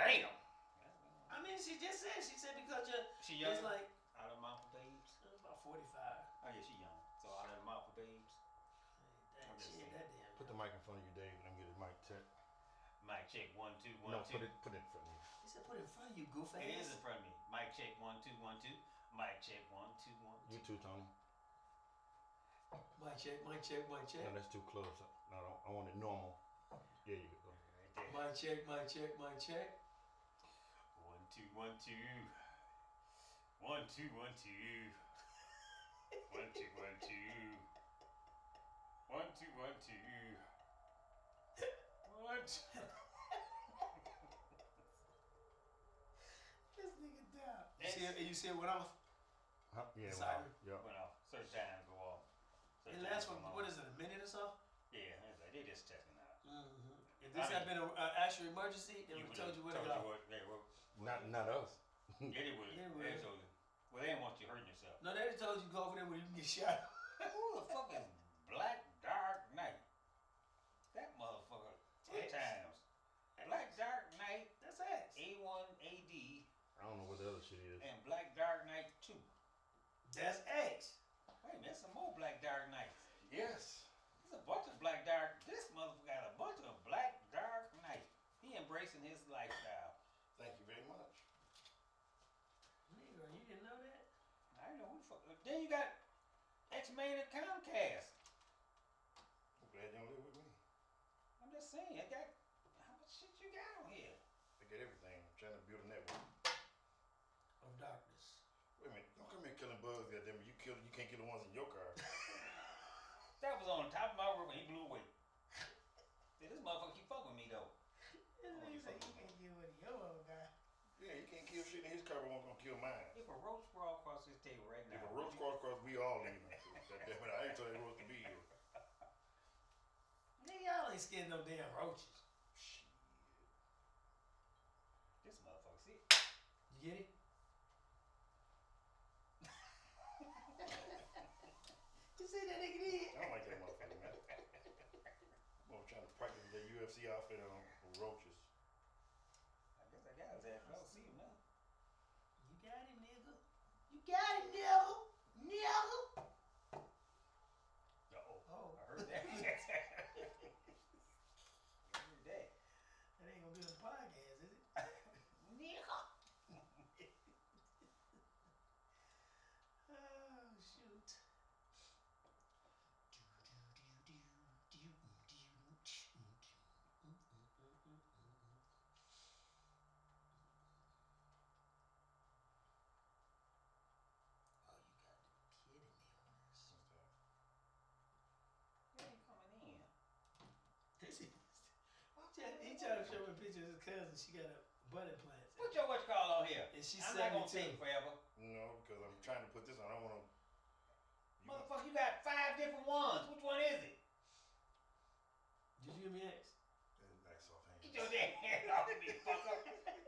Damn. I mean, she just said. She said because She young. it's like Out of the mouth of babes. about 45. Oh yeah, she young. So out of the mouth of babes. Dang, she ain't that damn. Put the mic in front of you, Dave. Let me get his mic check. Mic check 1 2 1 No, 2. put it in front of me. He said put it in front of you, goof ass. It is in front of me. Mic check 1 2 1 2. Mic check 1 2 1 2. You too, Tony. Mic check, mic check, mic check. No, that's too close. No, I want it normal. There you go. Right there. Mic check, mic check, mic check. 1 2 1 2. 1 2 1 2. 1 2 1 2. 1 2 1 2. 1 2. This nigga down. That's- You see it went off? Huh? Yeah, Siren. yeah. Went off. Certain time go off. It lasts for, what is it, a minute or so? Yeah, they just testing out. Mm-hmm. If this had been an actual emergency, they would have told you where to go. Not us. Yeah, they would. They They would. told you. Well, they didn't want you hurting yourself. No, they told you go over there where you can get shot. Who the fuck is Black Dark Knight? That motherfucker. 10 times. Black Dark Knight. That's ass. A1 AD I don't know what the other shit is. and Black Dark Knight 2. That's X. Wait a minute, some more Black Dark Knights. Yes. There's a bunch of Black Dark. This motherfucker got a bunch of Black Dark Knight. He embracing his lifestyle. Thank you very much. Nigga, you didn't know that? I don't know who the fuck. Then you got X-Men and Comcast. I'm glad you don't live with me. I'm just saying, I got how much shit you got on here? I get everything. I'm trying to build a network. Of darkness. Wait a minute. Don't come here killing bugs, goddammit. You can't kill the ones in your car. That was on top of my roof and he blew away. See, this motherfucker keep fucking with me though. This nigga said you can't get with your old guy. Yeah, you can't kill shit in his car, but won't gonna kill mine. If a roach crawl across this table right now. If a roach crawls across, we all leaving. Goddammit, I ain't told that roach to be here. Nigga, y'all ain't scared of no damn roaches. Shit. This motherfucker, see? You get it? You see that nigga did? I don't like that motherfucker, man. I'm trying to practice the UFC outfit on roaches. I guess I got his ass. I don't see him now. You got it, nigga. You got it, nigga. Nigga. Uh-oh. Oh. I heard that. I heard that. That ain't gonna be on the podcast, is it? Nigga. Oh, shoot. Oh, you got to be kidding me on this. He ain't coming in. He tried to show me a picture of his cousin. She got a butt implants. Put your what you call on here. And she's I'm not gonna 72. take forever. No, because I'm trying to put this on. I don't want to. Motherfucker, you got 5 different ones. Which one is it? Did you give me X? Nice offhand. Get your damn hand off me, fucker.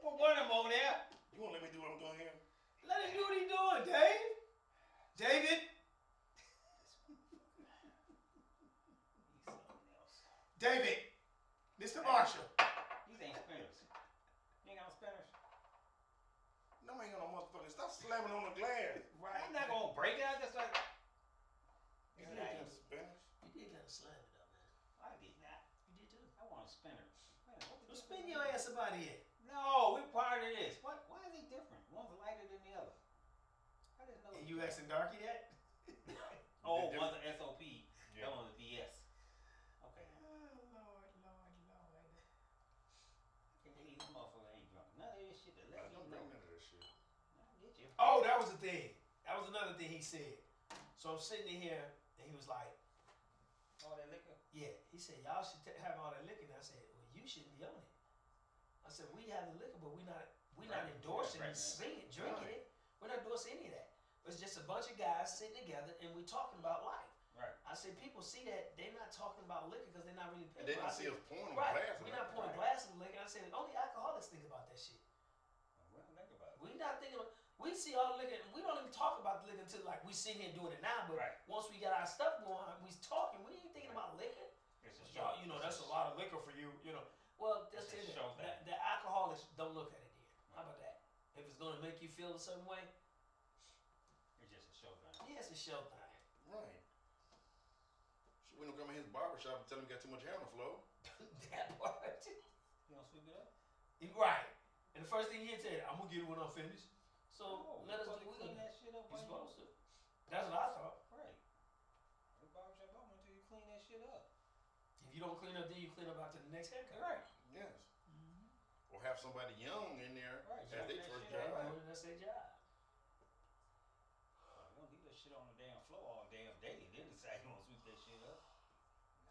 Put one of them on there. You won't let me do what I'm doing here? Let him do what he doing, Dave. David. He's something else. David. Mr. Marshall. These ain't spinners. You ain't got no spinners? No, I ain't got no motherfucker. Stop slamming on the glass. Right. I'm not gonna break it. I just like. You It's ain't nice. got spinners. You did kind of slam it up, man. I did not. You did too. I want a spinner. Man, what the Well, difference spin is your it? ass about here. No, we're part of this. What? Why is it different? One's lighter than the other. I didn't know. And you asking Darky that? Oh, They're one's an SOP. Yeah. That one's a VS. Okay. Oh, Lord, Lord, Lord. I can't believe this motherfucker ain't drunk. None of this shit that I let don't me bring know. none of this shit. I'll get you. Oh, that was the thing. That was another thing he said. So I'm sitting in here, and he was like, All that liquor? yeah. He said, y'all should have all that liquor. And I said, well, you shouldn't be on it. I said, we have the liquor, but we're not Right. endorsing Right, it, man. drinking it. We're not endorsing any of that. It's just a bunch of guys sitting together, and we're talking about life. Right. I said, people see that, they're not talking about liquor because they're not really And they paying. don't see us pouring Right, glass. we're not pouring glasses of liquor. I said, only alcoholics think about that shit. We don't think about it. We not thinking of, we see all the liquor, and we don't even talk about the liquor until like we sit here doing it now, but Right. once we got our stuff going, we talking, we ain't thinking about liquor. It's a show. Y'all, you know, that's a lot of liquor for you, you know. Well, just tell It's a you, show thing. the alcoholics don't look if it's gonna make you feel a certain way, It's just a show thing. yeah, it's a show thing. Right. Shit, we don't come in his barbershop and tell him he got too much hair on the floor. That part. You don't sweep it up? Right. And the first thing he'd say, I'm gonna get it when I'm finished. So No, let us you do clean it. that shit up. You're when supposed to. That's what I thought. Right. The barbershop open until you clean that shit up. If you don't clean up, then you clean up after the next haircut. Right. Yes. Or have somebody young in there Right, as sweep they that first shit up. job. That's their job. You don't leave that shit on the damn floor all damn day. Then decide you want to sweep that shit up.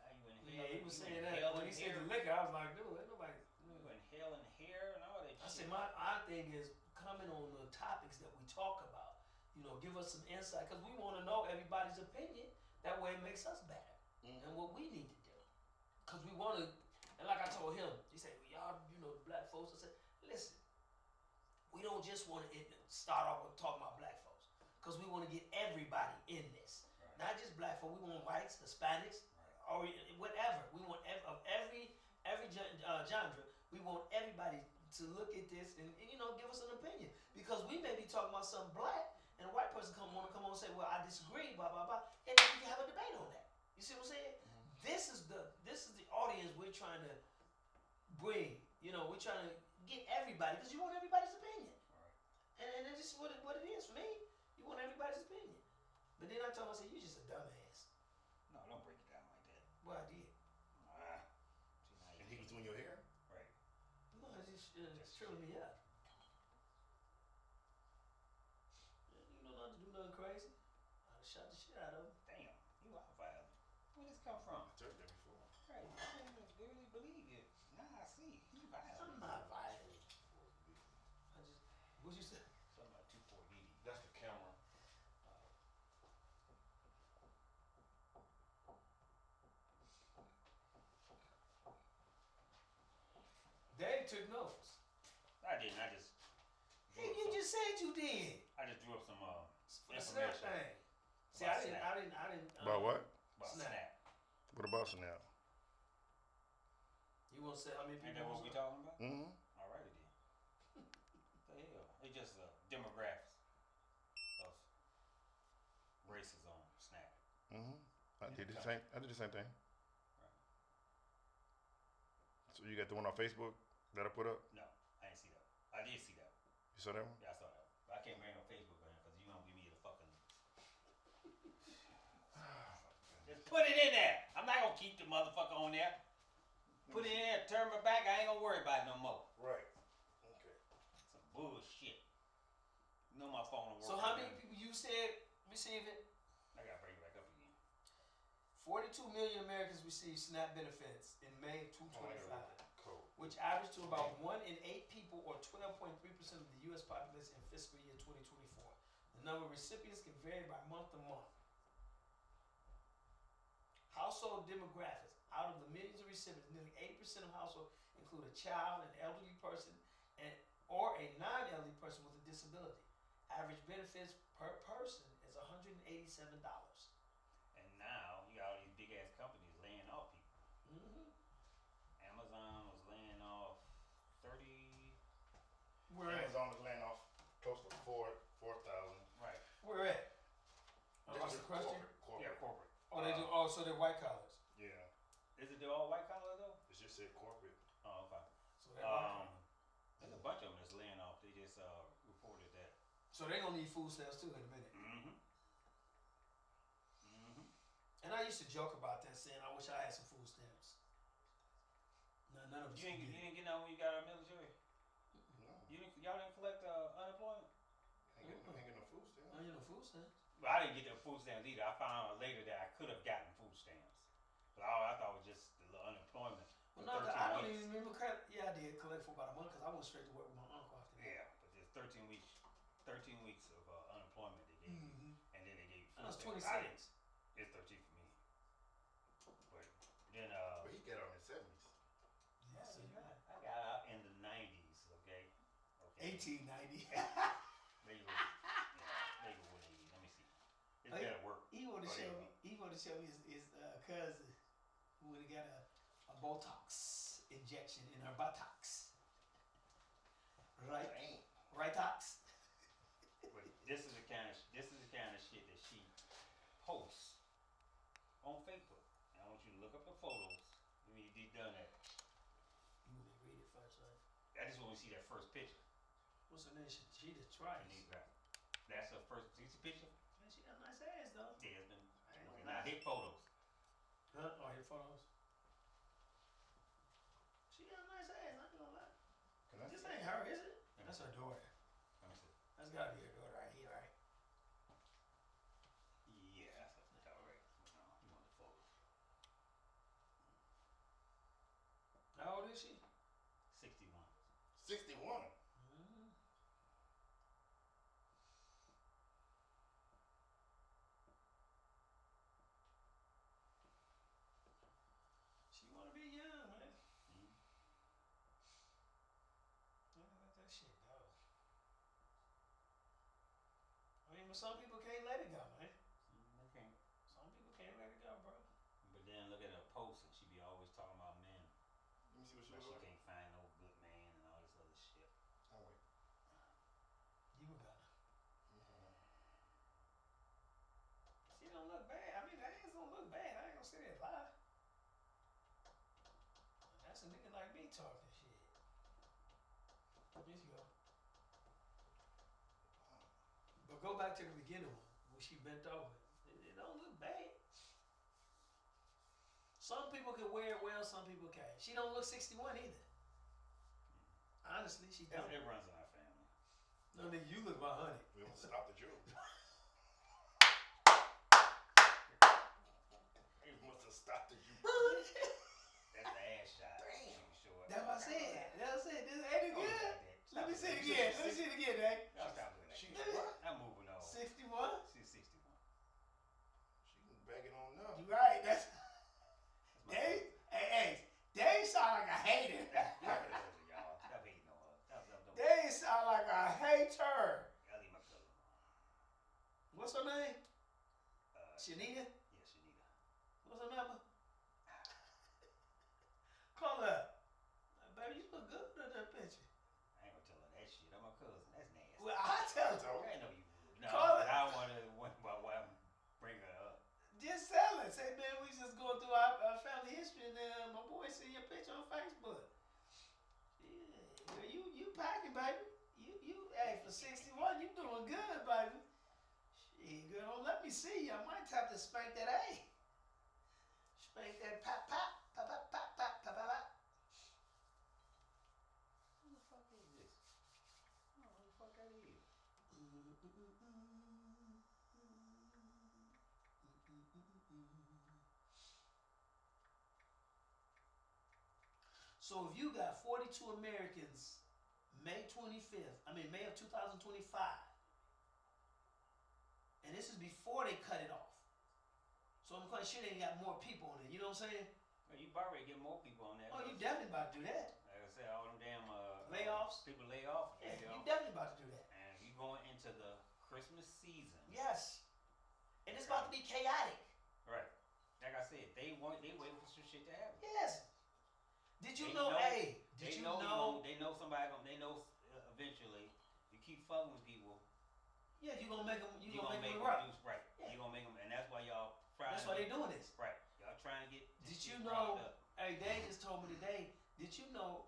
Now you inhale. Yeah, he was you saying that inhaling when he said hair. the liquor. I was like, dude, ain't nobody. You inhaling hair and all that I shit. said my thing is comment on the topics that we talk about. You know, give us some insight because we want to know everybody's opinion. That way, it makes us better and what we need to do. Because we want to. And like I told him, he said, well, y'all, you know, black folks. I said, listen, we don't just want to start off with talking about black folks. Because we want to get everybody in this. Right. Not just black folks. We want whites, Hispanics, or whatever. We want of every genre. We want everybody to look at this and you know, give us an opinion. Because we may be talking about something black, and a white person want to come on and say, well, I disagree, blah, blah, blah. And then we can have a debate on that. You see what I'm saying? This is the audience we're trying to bring. You know, we're trying to get everybody because you want everybody's opinion. Right. And that's just what it is for me. You want everybody's opinion. But then I told him, I said, you're just a dumbass. No, don't break it down like that. Well, I did. See, now And he was doing your hair? Right. No, it's just trimming me up. You know not to do nothing crazy. I'd have shot the shit out of him. Damn, you out violent. Where this come from? I told you that before. Right. I didn't really believe it. Now I see. You violent. I'm not violent. What'd you say? Something like 2,480. That's the camera. Dave took notes. I didn't. I just. Hey, you just said you did. I just drew up some For the snap information thing. See, I didn't. About what? about Snap. Snap. What about Snap? You want to say how many people? Ain't that what we talking about? Mm-hmm. Alrighty then. The hell? It's just demographics of races on Snap. Mm-hmm. I did the same thing. Right. So you got the one on Facebook that I put up? No, I ain't see that. I did see that. You saw that one? Yeah, I saw that. But I can't bring no Facebook on because you don't give me the fucking. Just put it in there. I'm not gonna keep the motherfucker on there. Put it in there, turn my back. I ain't gonna worry about it no more. Right. Okay. Some bullshit. You know my phone will work. So how many people you said receive it? I gotta bring it back up again. 42 million Americans received SNAP benefits in May of 2025, Cool. which averaged to about 1 in 8 people, or 12.3% of the U.S. population in fiscal year 2024. The number of recipients can vary by month to month. Household demographics. Out of the millions of recipients, nearly 80% of households include a child, an elderly person, or a non-elderly person with a disability. Average benefits per person is $187. And now you got all these big ass companies laying off people. Mm-hmm. Amazon was laying off 30. Where at? Amazon is laying off close to 4,000. Right. Where at? Across the country? Corporate. Yeah, corporate. Oh, they do. Oh, so they're white collars. Yeah. Is it all white collar though? It just said corporate. Oh, okay. So they're white collars. There's a bunch of them that's laying off. They just reported that. So they're gonna need food stamps too in a minute. Mm-hmm. Mm-hmm. And I used to joke about that, saying I wish I had some food stamps. No, none of us. You can didn't get it. get none when you got out of military. No. Y'all didn't collect unemployment. Ain't getting no food stamps. Oh, you know, food stamps. Well, I didn't get the food stamps either. I found out later that I could have gotten food stamps. But all I thought was just the little unemployment. Well, for no, 13 I don't weeks. even remember. Yeah, I did collect for about a month because I went straight to work with my uncle after that. Yeah, but there's 13 weeks of unemployment they gave you, and then they gave you That food was stamps. 26. It's 13 for me. But then But he got on in the 70s. Yeah, so you got I got out in the 90s. Okay. 1890. Maybe what maybe what it is. Let me see. It's better work. He wanted to show me. He wanted to show me his cousin who would have got a Botox injection in her buttocks. Right, Dang. right, tox. look up the photos. When you be done that. You want me to read it first, right? I just want to see that first picture. What's her name? She just tried. That's her first picture. Man, she got a nice ass though. Yeah, it's been. I ain't gonna Now lie. hit photos. Huh? Oh, your photos. She got a nice ass. I ain't gonna lie. Can I This see? ain't her, is it? That's her daughter. Let me see. That's gotta be her daughter right here, right? Yeah, that's alright. No, you want the photos. How old is she? 61. 61. Mm-hmm. She wanna be young, man. Mm-hmm. Let that shit go. I mean, but some people can't let it go, man. Okay. Some people can't let it go, bro. But then look at her post and she be always talking about men. Let me see what she Like looks she like. can't find no good man and all this other shit. Oh wait. You were gonna. She don't look bad. I mean, the ass don't look bad. I ain't gonna say that lie. That's a nigga like me talking shit. Here you go. But go back to the beginning one when she bent over. It don't look bad. Some people can wear it well, some people can't. She don't look 61 either. Honestly, she don't. It runs in our family. No, nigga, you look about 100. We almost stopped the joke. We must have stopped the joke. That's the ass shot. Damn. Sure. That's what I said. That's it. This ain't it Don't look good. like that. Let me Stop see it looking. again. Let me see it again, Dang. Y'all stop looking at She's that. what? I'm moving on. 61? She's 61. She can bag it on up. You right. That's That's my Dave. Hey, Dave sound like a hater. Y'all stop hating on her. Stop. Dave sound like a hater. Y'all leave my cousin alone. What's her name? Shanita? Yeah, Shanita. What's her number? Call her. Baby, you look good in that picture. I ain't gonna tell her that shit. I'm my cousin. That's nasty. Well, I tell her. I know you would. No, Call but it. I don't want to why I'm bringing her up. Just tell her. Say, man, we just going through our family history, and then my boy see your picture on Facebook. Yeah, you packing, baby. Hey, for 61, you doing good, baby. Shit, girl, don't let me see you. I might have to spank that A. Spank that pop. Who the fuck is this? I don't know who the fuck that is. So if you got 42 Americans, May of 2025, and this is before they cut it off. So I'm quite sure they got more people on it. You know what I'm saying? Well, you about ready to get more people on that. Oh, you definitely about to do that. Like I said, all them damn Layoffs? People lay off. Yeah, you you know? definitely about to do that. And you going into the Christmas season. Yes. And it's about to be chaotic. Right. Like I said, they waiting for some shit to happen. Yes. Did you They know? know- Hey, did They you know, know? they know somebody. They know eventually. You keep fucking with people. Yeah, you gonna make them. You You gonna make them them erupt. do right. Yeah. You gonna make them, and that's why y'all trying. That's why they doing this. Right. Y'all trying to get. Did this you shit know? riled up. Hey, Dave just told me today. Did you know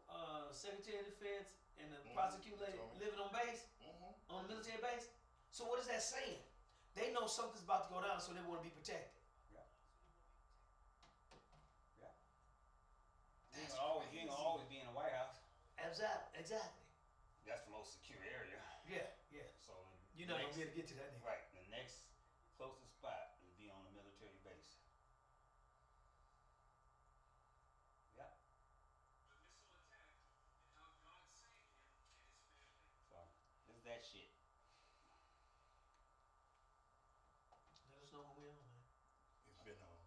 Secretary of Defense and the Mhm, prosecutor he told me. living on base, Mm-hmm. on the military base? So what is that saying? They know something's about to go down, so they want to be protected. Yeah. That's You ain't gonna always be in the White House. Exactly. That's the most secure area. Yeah. So You're not gonna be able to get to that nigga. Right. The next closest spot would be on the military base. Yeah. So this is that shit. Let us know when we on, man. It's been on.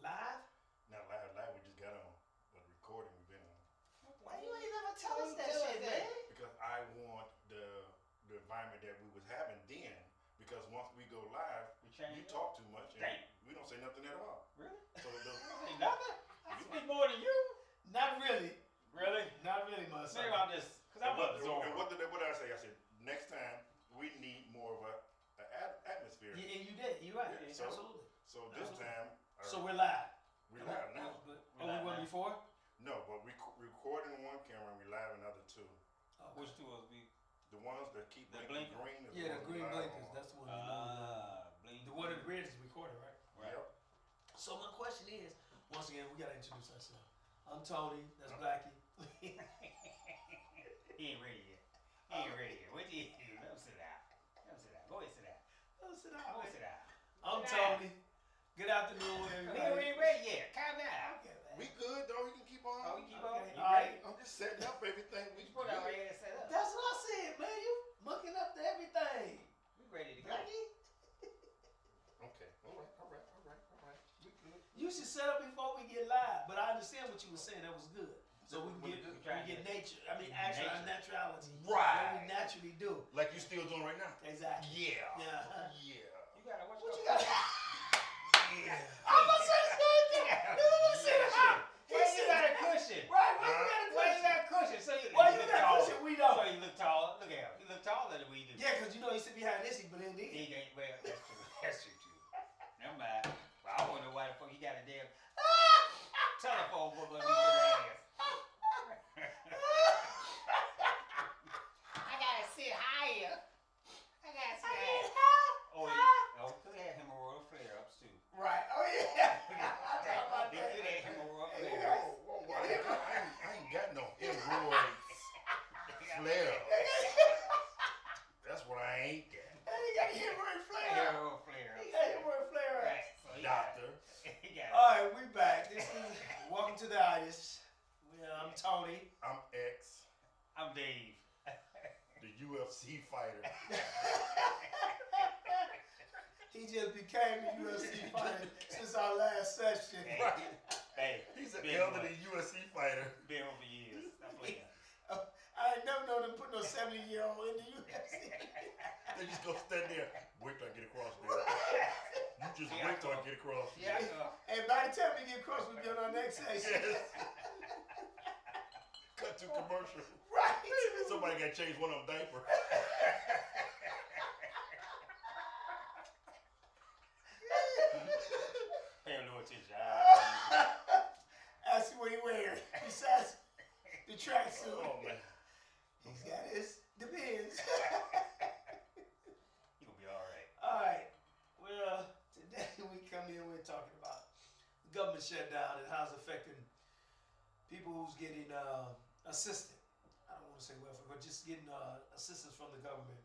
Live? Not live. Live we just got on. But recording we've been on. Why you ain't never tell us that shit, man? Because I want the environment that we was having then. Because once we go live, We change you it? talk too much and Damn. we don't say nothing at all. Really? So it doesn't. Say nothing. I speak more than you. Not really. Really? Not really, my son. Maybe I'm just because I'm absorbed. And what did I say? I said next time we need more of a atmosphere. Yeah, and you did. You're right. Yeah, so- Absolutely. So this Absolutely. time So we're live. we live now. Which two was we? The ones that keep The blinking blinker? green. Is Yeah, the ones green that blinkers. on. That's the one. You know, Blink. the one in red is recorded, right? Right. Yep. So my question is, once again, we gotta introduce ourselves. I'm Tony. That's Blackie. He ain't ready yet. He ain't ready yet. What do you do? Let him sit down. Let him sit down. Go ahead, sit down. Oh, sit Go down, ahead, man. sit down. I'm Sit down. Tony. Good afternoon, We everybody. ain't ready yet. Calm down. Okay, man. We good though. We can keep on. Oh, we keep on. Okay. You All ready? right. I'm just setting up everything. We Put our ass set up. That's what I said, man. You mucking up to everything. We ready to go. Blackie, Okay. All right. We good. you should set up before we get live. But I understand what you were saying. That was good. So we What can we get nature. I mean, actual our naturality. Right. What we naturally do. Like you still doing right now. Exactly. Yeah. Yeah. Yeah. You gotta watch What you your- got? Yeah. I'm gonna say the same thing. Yeah. You know what I'm saying? He Why you said- got a cushion? Right, why you got a Why you cushion? got a cushion? So you, Why you you look got a tall. cushion? We don't. So you look tall. Look at him. You look taller than we do. Yeah, because you know he sit behind this, but then He he. ain't, well, that's true. That's true too. Never mind. But I wonder why the fuck he got a damn telephone book on his ass. I gotta sit higher. I gotta sit higher. Oh, could have hemorrhoidal flare-ups too. Right. Oh yeah. I thought about They that. could have hemorrhoidal Hey, flare-ups. Whoa. I ain't got no hemorrhoids. Flare. That's what I ain't got. Hey, he got a hemorrhoid flare. Hemorrhoidal He flare-ups. got a hemorrhoid flare. Right. So he got Doctor. He got it. All right, we back. This is welcome to the Itis. I'm Tony. I'm X, I'm Dave. the UFC fighter. He just became a UFC fighter since our last session. Right. Hey, He's an been elderly UFC fighter. been over years. Stop playing. I ain't never known them put no 70-year-old in the UFC. They just go stand there. Wait till I get across there. You just Yeah, wait till I I know. get across. Yeah, I know. And by the time we get across, we'll be on our next session. Yes. Cut to commercial. Right. Somebody got to change one of them diapers. Pay no attention. Ask him what he wearing. Besides the tracksuit. Oh man. He's got his depends. You gonna be all right. All right. Well, today we come in. We're talking about the government shutdown and how it's affecting people who's getting assistance. I don't want to say welfare, but just getting assistance from the government.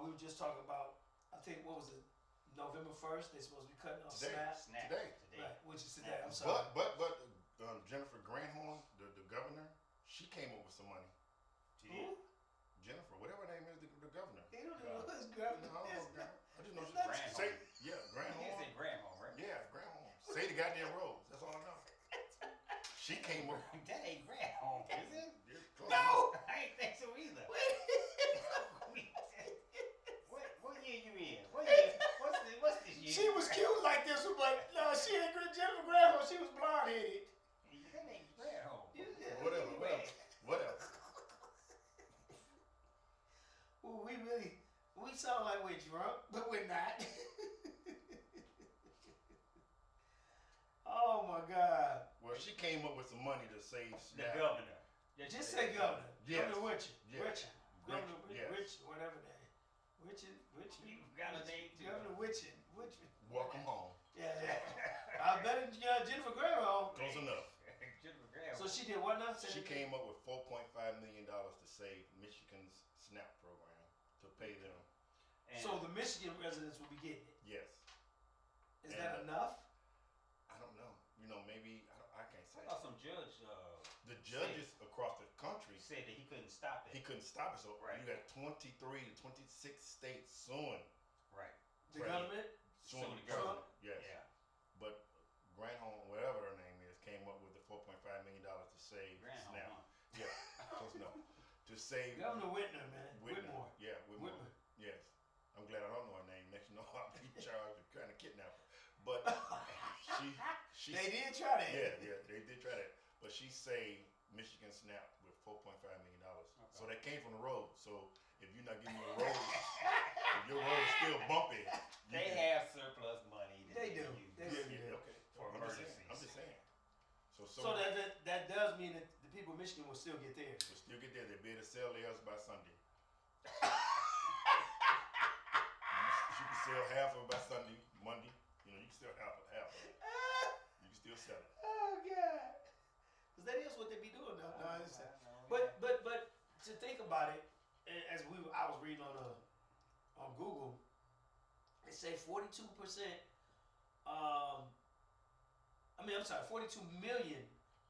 We were just talking about. I think what was it? November 1st. They're supposed to be cutting off Today. SNAP. Snap. Today. Right, which is today. I'm sorry. But Jennifer Granholm, the governor, she came up with some money. She did. Jennifer, whatever her name is, the governor. He don't know who his governor No, I is. just know It's she not- Granholm. say, yeah, You did Granholm. say grandma, right? Yeah, Granholm. Say the goddamn roads. That's all I know. She came up. That ain't grandma, is it? Yeah, close No. I ain't think so either. Wait. What year you in? What year? What's this year? She was cute like this one, but no, she ain't Jennifer Graham. She was blonde headed. That ain't grandma. Whatever. Well, we sound like we're drunk, but we're not. Oh my God. Well, she came up with some money to save The SNAP. governor. Just say governor. Yes. Governor Richard. Yes. Richard. Governor Yes. Richard, whatever that is. Richard. You got a name too. Governor Richard. Welcome home. Yeah. I bet Jennifer Graham. Close enough. Jennifer Graham. So she did what now? She came up with $4.5 million to save Michigan's SNAP program to pay them. And So the Michigan residents will be getting it. Yes. Is that enough? I don't know. You know, maybe I can't say. I thought some judge The judges across the country, said that he couldn't stop he it. couldn't stop it. So Right. you got 23 to 26 states suing. Right. The Right. government? Suing Suing the the government. Yes. Yeah. But Granholm, whatever her name is, came up with the $4.5 million to save Grandma. SNAP. Huh? Yeah, close enough. To save Governor Whitmer, man. Whitmore. Yeah, Whitmore. Whitmer. Yes. I'm glad I don't know her name. Next you know I'll be charged with trying to kidnap her. But she They did try that. Yeah, they did try that. But she saved Michigan SNAP with $4.5 million. So that came from the road. So if you're not getting your road, if your road is still bumpy, They have surplus money. That They do. use. They yeah, do. okay. For I'm just saying. emergencies. I'm just saying. So So that does mean that the people of Michigan will still get theirs. will still get there. They'll be able to sell theirs sell half of it by Sunday, Monday. You know, you can sell half of it. You can still sell it. Oh God, because that is what they be doing now. No, I understand. But to think about it, I was reading on Google, they say 42%. 42 million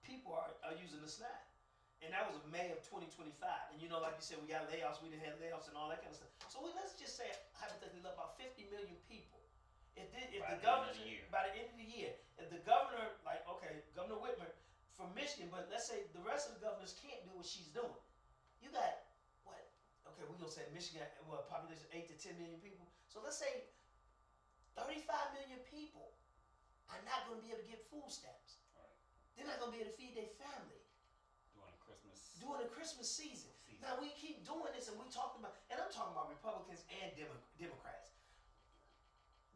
people are using the SNAP. And that was in May of 2025. And you know, like you said, we got layoffs, we didn't have layoffs and all that kind of stuff. So let's just say, hypothetically, about 50 million people. If the governor, by the end of the year, if the governor, like, okay, Governor Whitmer from Michigan, but let's say the rest of the governors can't do what she's doing. You got, what? Okay, we're going to say Michigan, population 8 to 10 million people. So let's say 35 million people are not going to be able to get food stamps. Right. They're not going to be able to feed their family. During the Christmas season. Now we keep doing this, and we talking about, and I'm talking about Republicans and Democrats.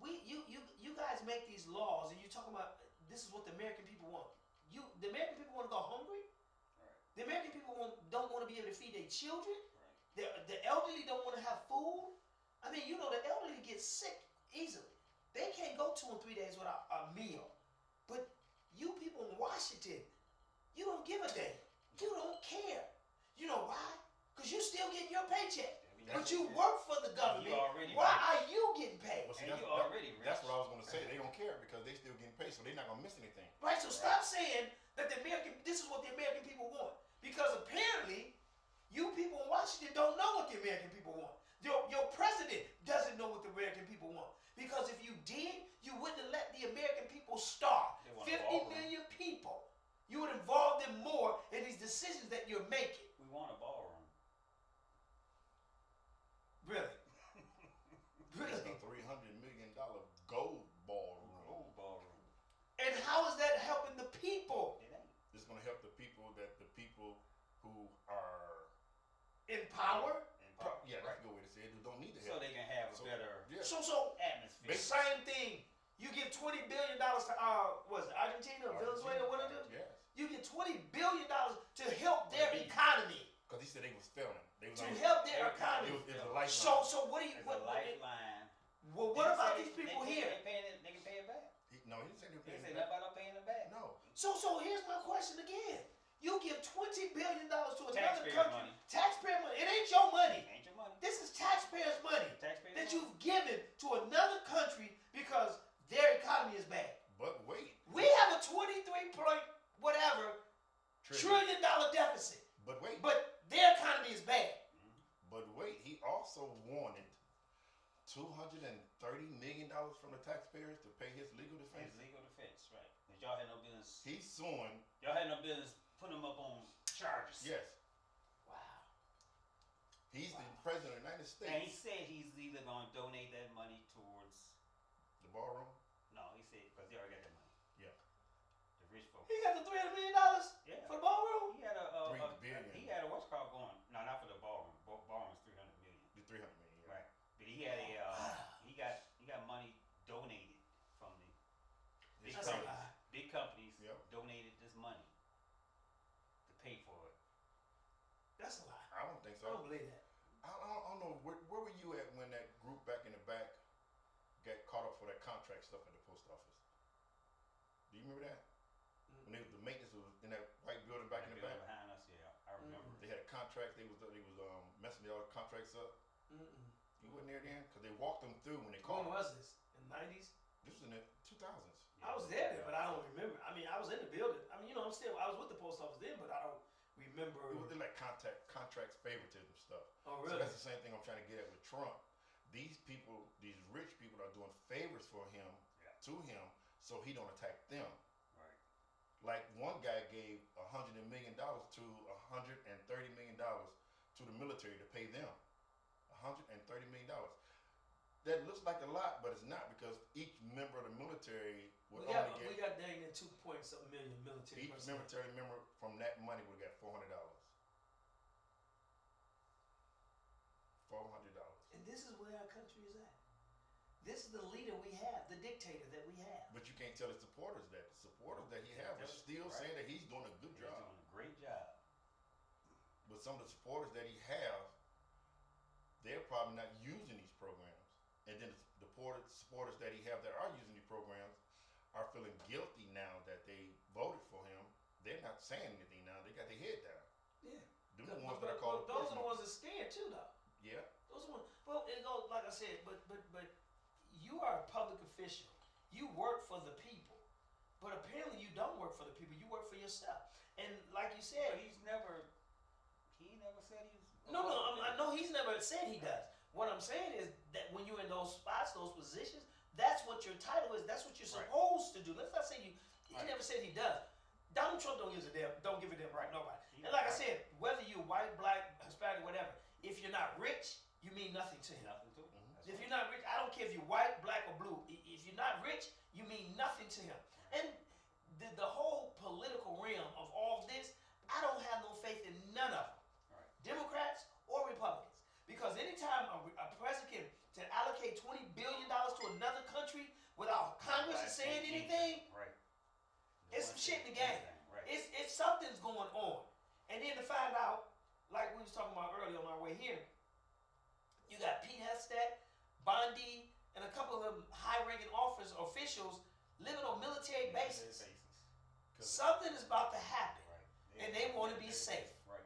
You guys make these laws, and you talking about this is what the American people want. The American people want to go hungry. Right. The American people don't want to be able to feed their children. Right. The elderly don't want to have food. I mean, you know, the elderly get sick easily. They can't go 2 or 3 days without a meal. But you people in Washington, you don't give a damn. You don't care. You know why? Because you still getting your paycheck. But you work for the government. Why are you getting paid? Well, see, and you already rich. That's what I was going to say. They don't care because they still getting paid, so they're not going to miss anything. Right, so stop saying that this is what the American people want. Because apparently, you people in Washington don't know what the American people want. Your president doesn't know what the American people want. Because if you did, you wouldn't have let the American people starve. 50 million people. You would involve them more in these decisions that you're making. We want a ballroom. Really? It's a $300 million gold ballroom. Gold ballroom. And how is that helping the people? It ain't. It's going to help the people who are in power. Yeah, that's a good way to say it. Who don't need the So help. they can have a better atmosphere. Same thing. You give $20 billion to Argentina or Venezuela, what it is? Yes. You get $20 billion to help their economy. Because he said they was failing. Help their economy. It was a lifeline. So what do you? It's a lifeline. Well, what about these people here? They can pay it back. No, he didn't say they were They paying said it back. nothing about paying it back. No. So here's my question again. You give $20 billion to another Taxpayer country. money. Taxpayer money. It ain't your money. Ain't your money. This is taxpayers' money Taxpayers' that money. you've given to another country because their economy is bad. But wait. We have a 23 point whatever trillion dollar deficit. But wait. But their economy is bad. But wait, he also wanted $230 million from the taxpayers to pay his legal defense. His legal defense, right? Because y'all had no business. He's suing. Y'all had no business putting him up on charges. Yes. Wow. He's the president of the United States. And he said he's either going to donate that money towards the ballroom. No, he said because they already got that money. Yeah. The rich folks. He got the $300 million Yeah. for the ballroom. He had $3 billion. He had a what's called going. No, not for the ballroom. Ballroom's $300 million. The $300 million. Yeah. Right. But he had he got money donated from the big That's a companies. lie. Big companies Yep. donated this money to pay for it. That's a lie. I don't think I so. don't believe that. I don't know. Where were you at when that group back in the back got caught up for that contract stuff at the post office? Do you remember that? When the maintenance was in that white building back in the back? Behind us, yeah, I remember. They had a contract. They was messing all the contracts up. You wasn't there then? Because they walked them through when they called. When was this? In the 90s? This was in the 2000s. I was there, but I don't remember. I mean, I was in the building. I mean, I was with the post office then, but I don't remember. It was like contracts favoritism stuff. Oh, So really? that's the same thing I'm trying to get at with Trump. These people, these rich people are doing favors for him, to him, so he don't attack them. Right. Like one guy gave $100 million to $130 million to the military to pay them. $130 million. That looks like a lot, but it's not because each member of the military would We only get. got dang near 2 point something million military. Each personnel. military member from that money would get $400. $400. And this is where our country is at. This is the leader we have, the dictator that we have. But you can't tell his supporters that. The supporters that he has are still saying that he's doing a good He's job. doing a great job. But some of the supporters that he have, they're probably not using these programs. And then supporters that he have that are using these programs are feeling guilty now that they voted for him. They're not saying anything now. They got their head down. Yeah. Them the ones that are called. Those are the ones that scared too, though. Yeah. Those are ones. Well, it goes like I said, but you are a public official. You work for the people, but apparently you don't work for the people. You work for yourself. And like you said, But he never said he was. no. I know he's never said he does. What I'm saying is that when you're in those spots, those positions, that's what your title is. That's what you're supposed to do. Let's not say you. He never said he does. Donald Trump don't give a damn right nobody. And like I said, whether you're white, black, Hispanic, whatever, if you're not rich, you mean nothing to him. Nothing to him. If you're not rich, I don't care if you're white, black, or blue. If you're not rich, you mean nothing to him. And the whole political realm of all this, I don't have no faith in none of them, Right. Democrats or Republicans. Because anytime a president can allocate $20 billion to another country without Congress saying anything, Right. it's some shit in the game. Right. It's something's going on. And then to find out, like we was talking about earlier on our way here, you got Pete Hestad, Bondi, and a couple of them high-ranking officials living on military bases. Something is about to happen, Right. and they want to be safe. Right.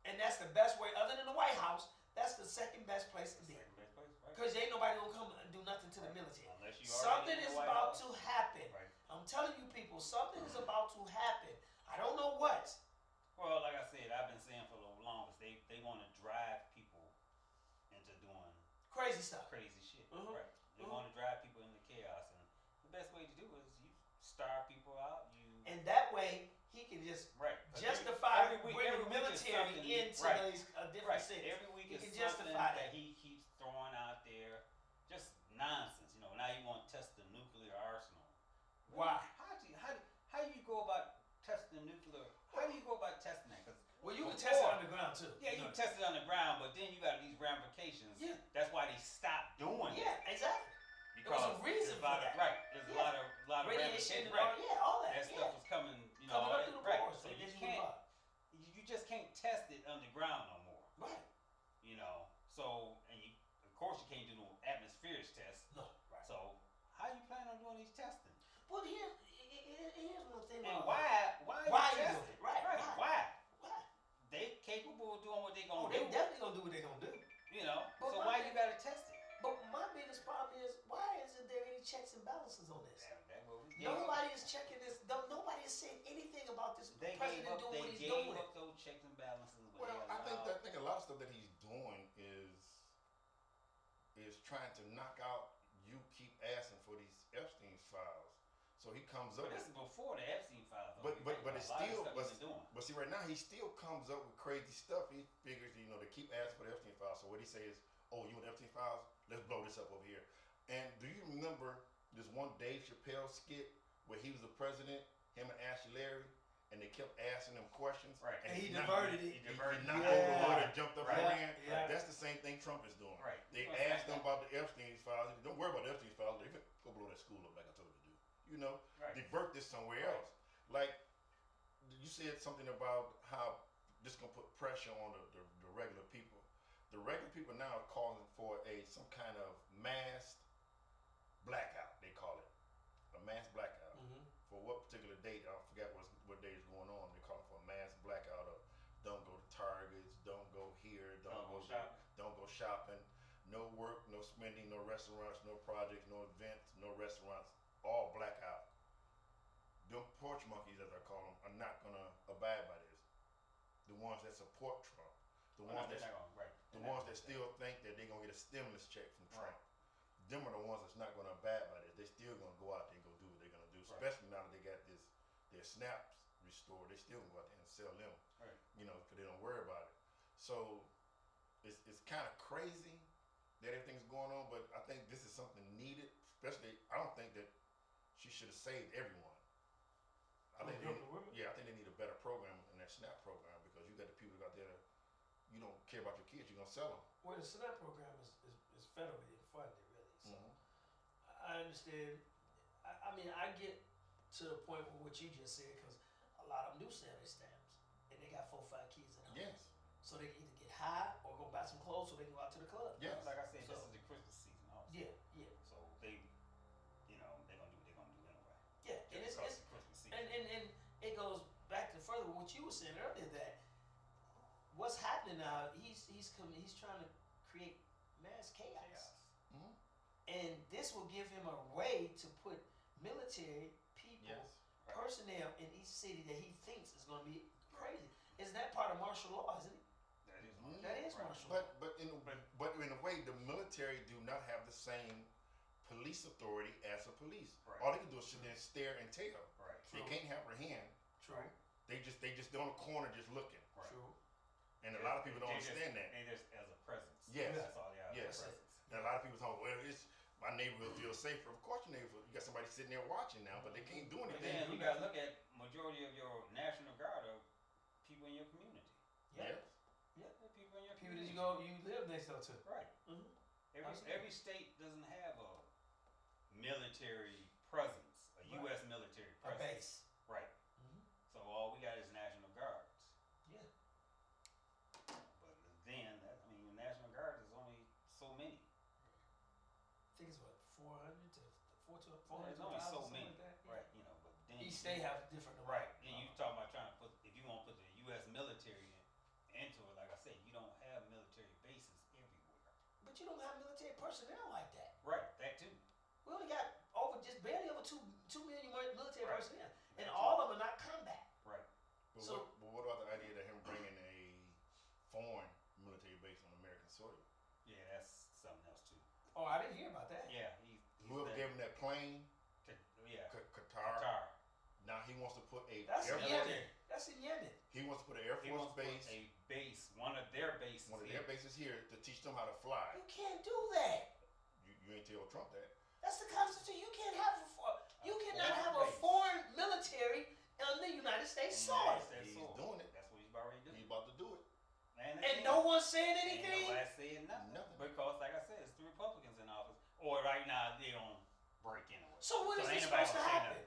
And that's the best way, other than the White House, that's the second best place to be. Second best place, right. Because ain't nobody gonna come and do nothing to the military. Unless you Something already in is the White about House. to happen. Right. I'm telling you people, something is about to happen. I don't know what. Well, like I said, I've been saying for the longest, they want to drive people into doing Crazy stuff. crazy shit. Mhm. Right. They want to drive people into chaos, and the best way to do it is you starve people out. And that way, he can just Right. 'Cause justify every week bringing is military something- into right. these different Right. cities. Every week He is can something justify that. he keeps throwing out there. Just nonsense. You know, now you want to test the nuclear arsenal. Why? How do you go about testing nuclear? How do you go about testing that? 'Cause Well, you can before- test it underground too. Yeah, you test it on the ground, but then you got these ramifications. Yeah. That's why they stopped doing it. Yeah, exactly. Because There was a reason there's a lot for of, that. right. There's Yeah. a lot of Radiation ramifications. and Right. all, yeah, all that. That yeah. stuff was coming, you know, Coming up through the right. pores, So and you then can't, you just can't test it underground no more. Right. You know, so and you, of course, you can't do no atmospherics tests. No. Right. So how you plan on doing these testing? Well, here's one thing. And about- why Why you you testing? doing it? Right. Why? Why? They capable of doing what they Oh, gonna they do. definitely gonna do what they gonna do. You know, But so my why thing- you gotta test it? But my biggest problem is, why isn't there any checks and balances on this? That what we did. Nobody is checking this. Nobody is saying anything about this They president doing what they he's gave doing. up those checks and balances. Well, I think a lot of stuff that he's doing is trying to knock out. You keep asking for these Epstein files, so he comes up. But this is before the Epstein files. But it's still doing. but see right now he still comes up with crazy stuff. He figures to keep asking for the Epstein files. So what he says, oh, you want Epstein files? Let's blow this up over here. And do you remember this one Dave Chappelle skit where he was the president, him and Ashley Larry, and they kept asking him questions? Right. And he knocked- diverted it. He knocked Yeah. over the water and jumped up Right. and ran. Yeah. That's the same thing Trump is doing. Right. They Well, asked him about the Epstein files. Don't worry about the Epstein files. They can go blow that school up like I told you to do. Right. Divert this somewhere Right. else. Like you said something about how this gonna put pressure on the regular people. The regular people now are calling for some kind of mass blackout. They call it a mass blackout. Mhm. For what particular date? I forgot what date is going on. They're calling for a mass blackout of don't go to Targets, don't go here, don't go there, don't go shopping, no work, no spending, no restaurants, no projects, no events, no restaurants, all blackout. Them porch monkeys, as I call them, are not gonna abide by this. The ones that support Trump, the ones that still think that they're gonna get a stimulus check from Trump. Them are the ones that's not gonna abide by this. They still gonna go out there and go do what they're gonna do. Right. Especially now that they got their snaps restored, they still gonna go out there and sell them. Right. Because they don't worry about it. So it's kind of crazy that everything's going on, but I think this is something needed. Especially, I don't think that she should have saved everyone. I think they need a better program in that SNAP program because you got the people out there that you don't care about your kids, you're gonna sell them. Well, the SNAP program is federally funded, really. So Mm-hmm. I understand. I mean, I get to the point with what you just said because a lot of them do sell their stamps and they got 4 or 5 kids at home. Yes. So they can either get high or go buy some clothes so they can go out to the club. Yes. Like I said, So- this is the Christmas season also. Yeah, yeah. So what you were saying earlier, that what's happening now, he's trying to create mass chaos. Mhm. And this will give him a way to put military people, Yes. personnel in each city that he thinks is going to be crazy. Is that part of martial law, isn't it? That is martial law. But in a way, the military do not have the same police authority as a police. Right. All they can do is sit there and stare and tell. Right. They True. can't apprehend. True. They just on the corner just looking. Right. True. And a lot of people don't understand that. They just as a presence. Yes. That's all they are. Yes. A presence. And a lot of people talk, well, it's my neighborhood feels safer. Of course, your neighborhood. You got somebody sitting there watching now, but they can't do But anything. then you gotta look at majority of your National Guard are people in your community. Yeah. They're people in your People that community. you live next door to. Right. Mhm. Every state doesn't have a military presence, a Right. U.S. military A presence. base. Right. Mhm. So all we got is National Guards. Yeah. But then, the National Guard is only so many. I think it's what 400 to 400 There's only 1,000, so something many, like that. Yeah. right? But then Each state have different. right. Then you talking about trying to put, if you want to put the U.S. military into it, like I said, you don't have military bases everywhere. But you don't have military personnel like that. Right. That too. We only got barely over 2 million military Right. personnel, and That all too. of them are not combat. Right. But, So- what about the idea that him bringing a foreign military base on American soil? Yeah, that's something else too. Oh, I didn't hear about that. Yeah, he's Whoever there. gave him that plane, Yeah. Qatar. Qatar. Now he wants to put a That's Air in Force. Yemen. That's in Yemen. He wants to put an Air He Force wants to put base, a base, one of their bases. one of here. their bases here to teach them how to fly. You can't do that. You ain't tell Trump that. That's the Constitution. You can't have you cannot foreign have a base. foreign military on the United States soil. He's doing it. That's what he's already doing. He's about to do it. And no one's saying Ain't anything. nobody saying nothing. Nothing. Because, like I said, it's the Republicans in office. Or right now, they on break anyway. So when is ain't this nobody supposed to gonna say happen?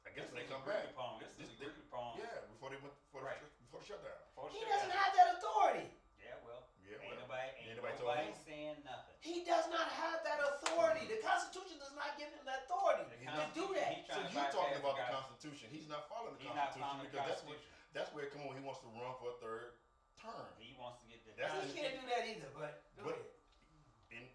I guess when they This is come agreed back. upon. This is This- agreed upon. Yeah, before they went Right. before the shutdown. Before He shut doesn't down. have that authority. Yeah, well, Yeah, ain't well, nobody told him. saying nothing. He does not have that authority. The Constitution does not give him that authority The to Constitution, do that. he So trying to you bypass talking about the guy. Constitution? He's not following the He's not Constitution following the because Constitution. that's where come on. He wants to run for a third term. He wants to get the That's He the- can't do that either. But go But- ahead.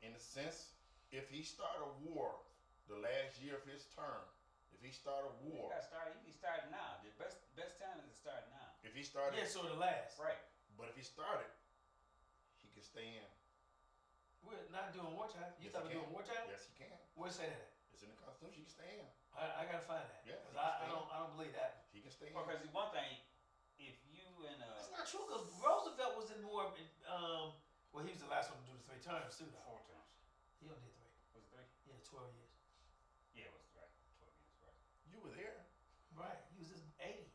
In a sense, if he start a war the last year of his term, if he start a He war, got started. He started now. The best time is to start now. if he started, Yeah, so the last. Right. but if he started, he can stay in. We're not doing wartime. You Yes, thought he we can. doing wartime? Yes, he can. Where's that at? It's in the Constitution. He can stay in. I gotta find that. Yeah, 'Cause he I can don't believe that. He can stay in. Because one thing, if you and That's not true. Because Roosevelt was in more. Well, he was the last one to do the 3 terms too. Though 4 terms. he only did 3. Was it 3? Yeah, 12 years. Yeah, it was right. 12 years, right. You were there. Right. He was just 80.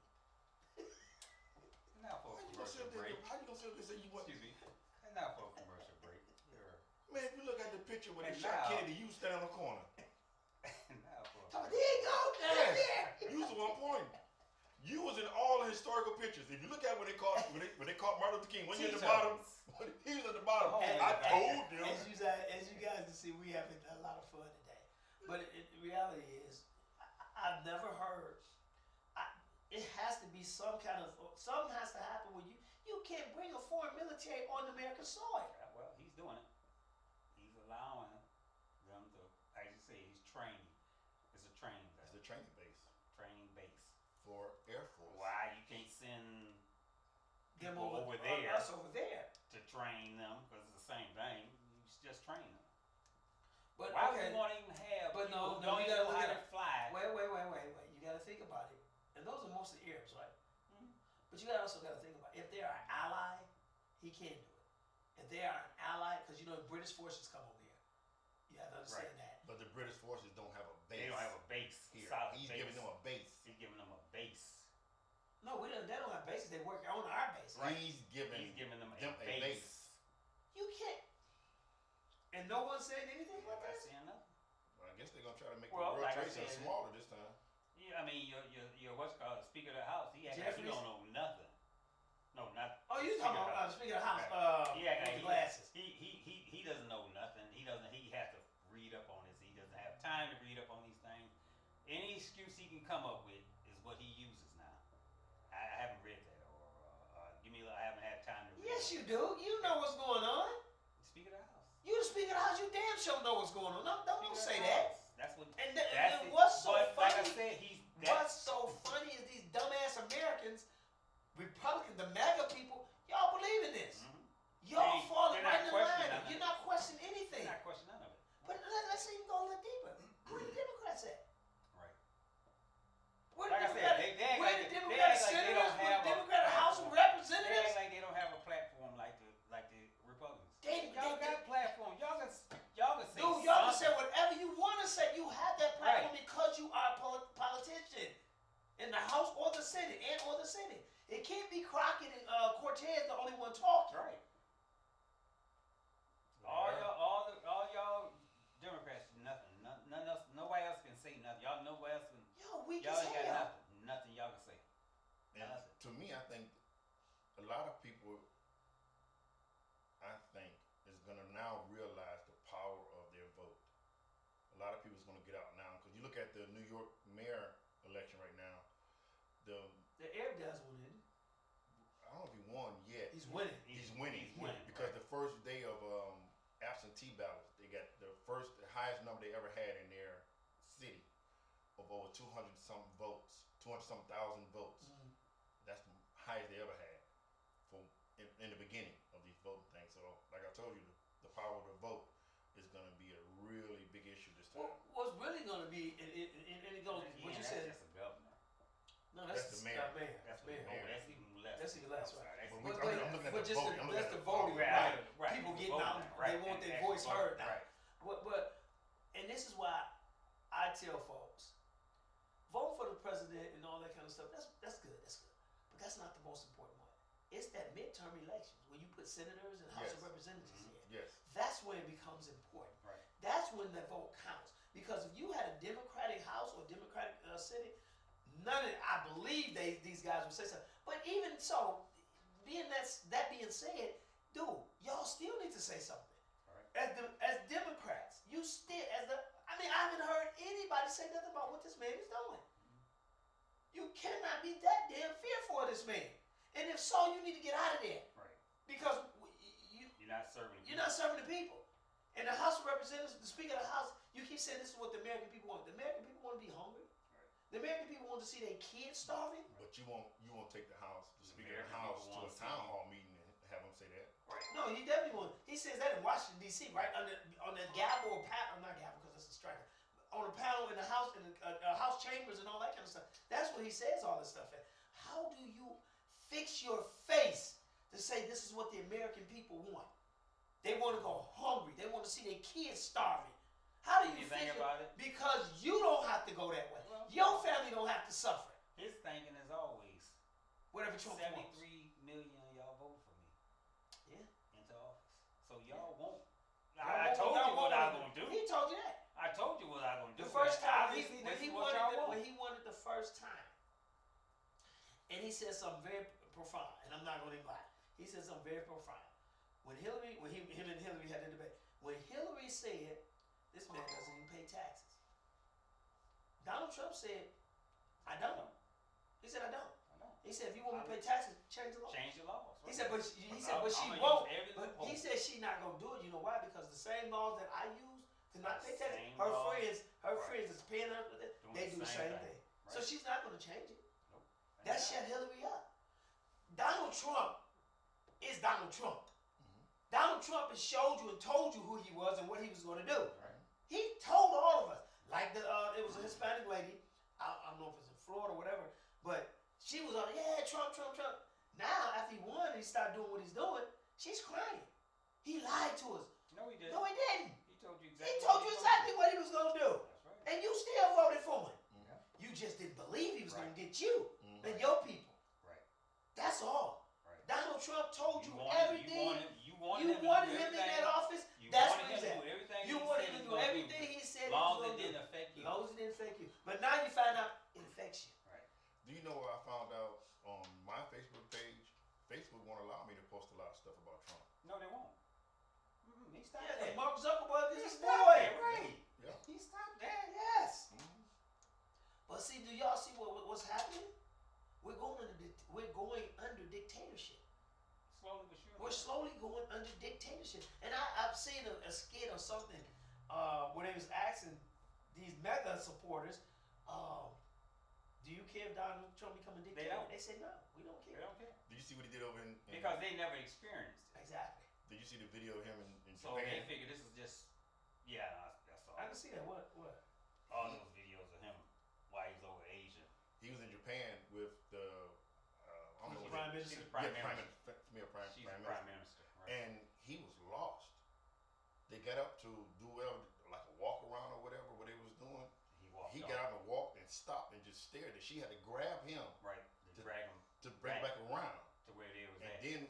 And now for a How you gonna commercial sit there? break. How you gonna sit there and say you want? Excuse me. And now for a commercial break. You're- Man, if you look at the picture when they And shot now- Kennedy, you stand on the corner. And now for a Come on, break. there you go. Yes. There. You was at one point. You was in all the historical pictures. If you look at when they caught Martin Luther King, when you at the bottom, he was at the bottom. Oh, And- I told you. As you guys can see, we having a lot of fun today. But the reality is, I've never heard. It has to be something has to happen where you can't bring a foreign military on American soil. Yeah, well, he's doing it. He's allowing them to, as you say, he's training. It's a training It's base. the training base Training base. for Air Force. Why you can't send Them people over there us over there. to train them, because it's the same thing. You just train them. But Why would okay, you want to even have But people no, who no, don't you even gotta know look how at to fly? wait. You got to think about it. And those are mostly Arabs, right? Mhm. But you also got to think about it. If they're an ally, he can't do it. If they are an ally, because British forces come over here. You have to understand Right. that. But the British forces don't have a base. They don't have a base. here. Solid He's base. giving them a base. He's giving them a base. No, they don't have bases. They work on our base. Right. He's giving He's giving them them a a base. You can't. And no one's saying anything about Nobody this. saying nothing. Well, I guess they're gonna try to make Well, the World like I Trade Center said, smaller this time. Yeah, I mean, your what's called Speaker of the House. He Jeffries? don't know nothing. No, not. Oh, you talking about speaking of house? Yeah, with the glasses. He doesn't know nothing. He has to read up on this. He doesn't have time to read up on these things. Any excuse he can come up with is what he uses now. I haven't read that. Yes, you do. You know what's going on. Speaker of the House. You the Speaker of the House. You damn sure know what's going on. Don't say Speaker of the that. House. That's what. And That's it. what's so But funny? like I said, What's so funny is these dumbass Americans, Republicans, the MAGA people. Y'all believe in this. Y'all falling right in line. You're not questioning anything. They're not questioning none of it. But let's even go a little deeper. Where the Democrats at? Right. Where Like I the said, they where act the like Democratic they senators? don't Where have the a Democratic House of They Representatives? act like they don't have a platform like the Republicans. They Y'all got platform. Y'all can say dude, y'all can say whatever you want to say. You have that platform Right. because you are a politician in the House or the Senate or the Senate. It can't be Crockett and Cortez the only one talking. Right. All y'all Democrats, nothing. None else. Nobody else can say nothing. Y'all nobody else can. Yo, weak Y'all as ain't got hell. nothing y'all can say. And to me, I think a lot of people, is gonna now realize the power of their vote. A lot of people is gonna get out now because you look at the New York mayor election right now. The air does win it. I don't know if he won yet. He's winning. He's winning. He's winning, Because right. the first day of absentee ballots, they got the highest number they ever had in their city of over 200 something votes, 200 something thousand votes. Mm. That's the highest they ever had in the beginning of these voting things. So, like I told you, the power of the vote is going to be a really big issue this time. What's really going to be, and it goes, what you said. That's just a governor. No, that's the mayor. mayor. That's mayor. Oh, that's even less. That's even less, I'm right. sorry, But that's I'm looking at but the just voting. that's the voting, Right. right? People The getting out, voting, right. they want their And voice voting, heard now. right. And this is why I tell folks, vote for the president and all that kind of stuff. That's good. But that's not the most important one. It's that midterm elections when you put senators and House of Representatives in. Yes. That's when it becomes important. Right. That's when the vote counts. Because if you had a Democratic House or Democratic Senate, none of it, I believe these guys would say something. But even so, that being said, dude, y'all still need to say something. Right. As Democrats, you still I haven't heard anybody say nothing about what this man is doing. You cannot be that damn fearful of this man. And if so, you need to get out of there. Right. Because You're not serving. you're not serving the people. And the House of Representatives, the Speaker of the House, you keep saying this is what the American people want. The American people want to be hungry. Right. The American people want to see their kids starving. But you won't take the Speaker of the American House people to a wanna town see- hall meeting and have them say that. Right. No, he definitely won't. He says that in Washington D.C. right on the gavel or panel, not gavel because it's a striker, on the panel in the House in the House chambers and all that kind of stuff. That's where he says all this stuff at. How do you fix your face to say this is what the American people want? They want to go hungry. They want to see their kids starving. How do you think fix about it? Because you don't have to go that way. Well, Your family don't have to suffer. His thinking is always Whatever Trump wants. 73 million of y'all vote for me. Yeah. Into office. So y'all won't. Y'all I told y'all you what won't I was gonna do. He told you that. I told you what I was gonna do. The first but time obviously when this he is what y'all want. when he won it the first time, and he said something very profound, and I'm not going to lie. He said something very profound. When him and Hillary had the debate, when Hillary said, "This man doesn't even pay taxes," Donald Trump said, "I don't." He said, "I don't." I know. He said, "If you want me to pay taxes, change the law." Change the laws. He said, but she I'ma won't. use every But loophole. he said she's not gonna do it. You know why? Because the same laws that I use to not pay taxes, Same her laws. friends Right. is paying her. Doing They do the same thing. So Right. she's not gonna change it. Nope. That shut Hillary up. Donald Trump is Donald Trump. Donald Trump has showed you and told you who he was and what he was gonna do. Right. He told all of us. Like it was a Hispanic lady. I don't know if it's in Florida or whatever, but she was on. Yeah, Trump. Now after he won and he started doing what he's doing, she's crying. He lied to us. No, he didn't. No, he didn't. He told you exactly. He told you exactly what he was gonna do, That's right. and you still voted for him. Yeah. You just didn't believe he was gonna Right. get you Mhm. and your people. Right. That's all. Right. Donald Trump told you, wanted- everything. You You wanted him wanted to do him in everything. that office. You That's wanted where him he's to at. do everything. You he wanted said him to he do was gonna everything he said As he long was as gonna it do. didn't affect you. As long as it didn't affect you. But now you find out it affects you. Right. Do you know what I found out on my Facebook page? Facebook won't allow me to post a lot of stuff about Trump. No, they won't. He stopped Yeah, that. and Mark Zuckerberg is He his stopped boy. that, right. Yeah. He stopped that. Yes. Mhm. But see, do y'all see what's happening? We're going under dictatorship. Slowly but surely. We're slowly going under dictatorship. And I've seen a skit or something where they was asking these mega supporters, do you care if Donald Trump become a dictator? They don't. They said no, we don't care. They don't care. Did you see what he did over in Because they never experienced it. Exactly. Did you see the video of him in So Japan? they figure this is just, that's all. I can see that. What? All those videos of him while he's over Asia. He was in Japan with the I don't know what Prime it- Minister? She's the prime yeah, minister. She's She's the prime minister. Right. And he was lost. They got up to do like a walk around or whatever, what they was doing. He walked He off. got out and walked and stopped and just stared. And she had to grab him Right. They drag him to bring him back around. to where they was And at. then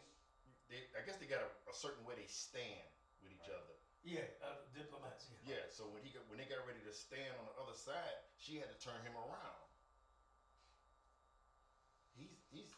I guess they got a certain way they stand with each Right. other. Yeah, diplomats. Yeah. Yeah. So when they got ready to stand on the other side, she had to turn him around. He's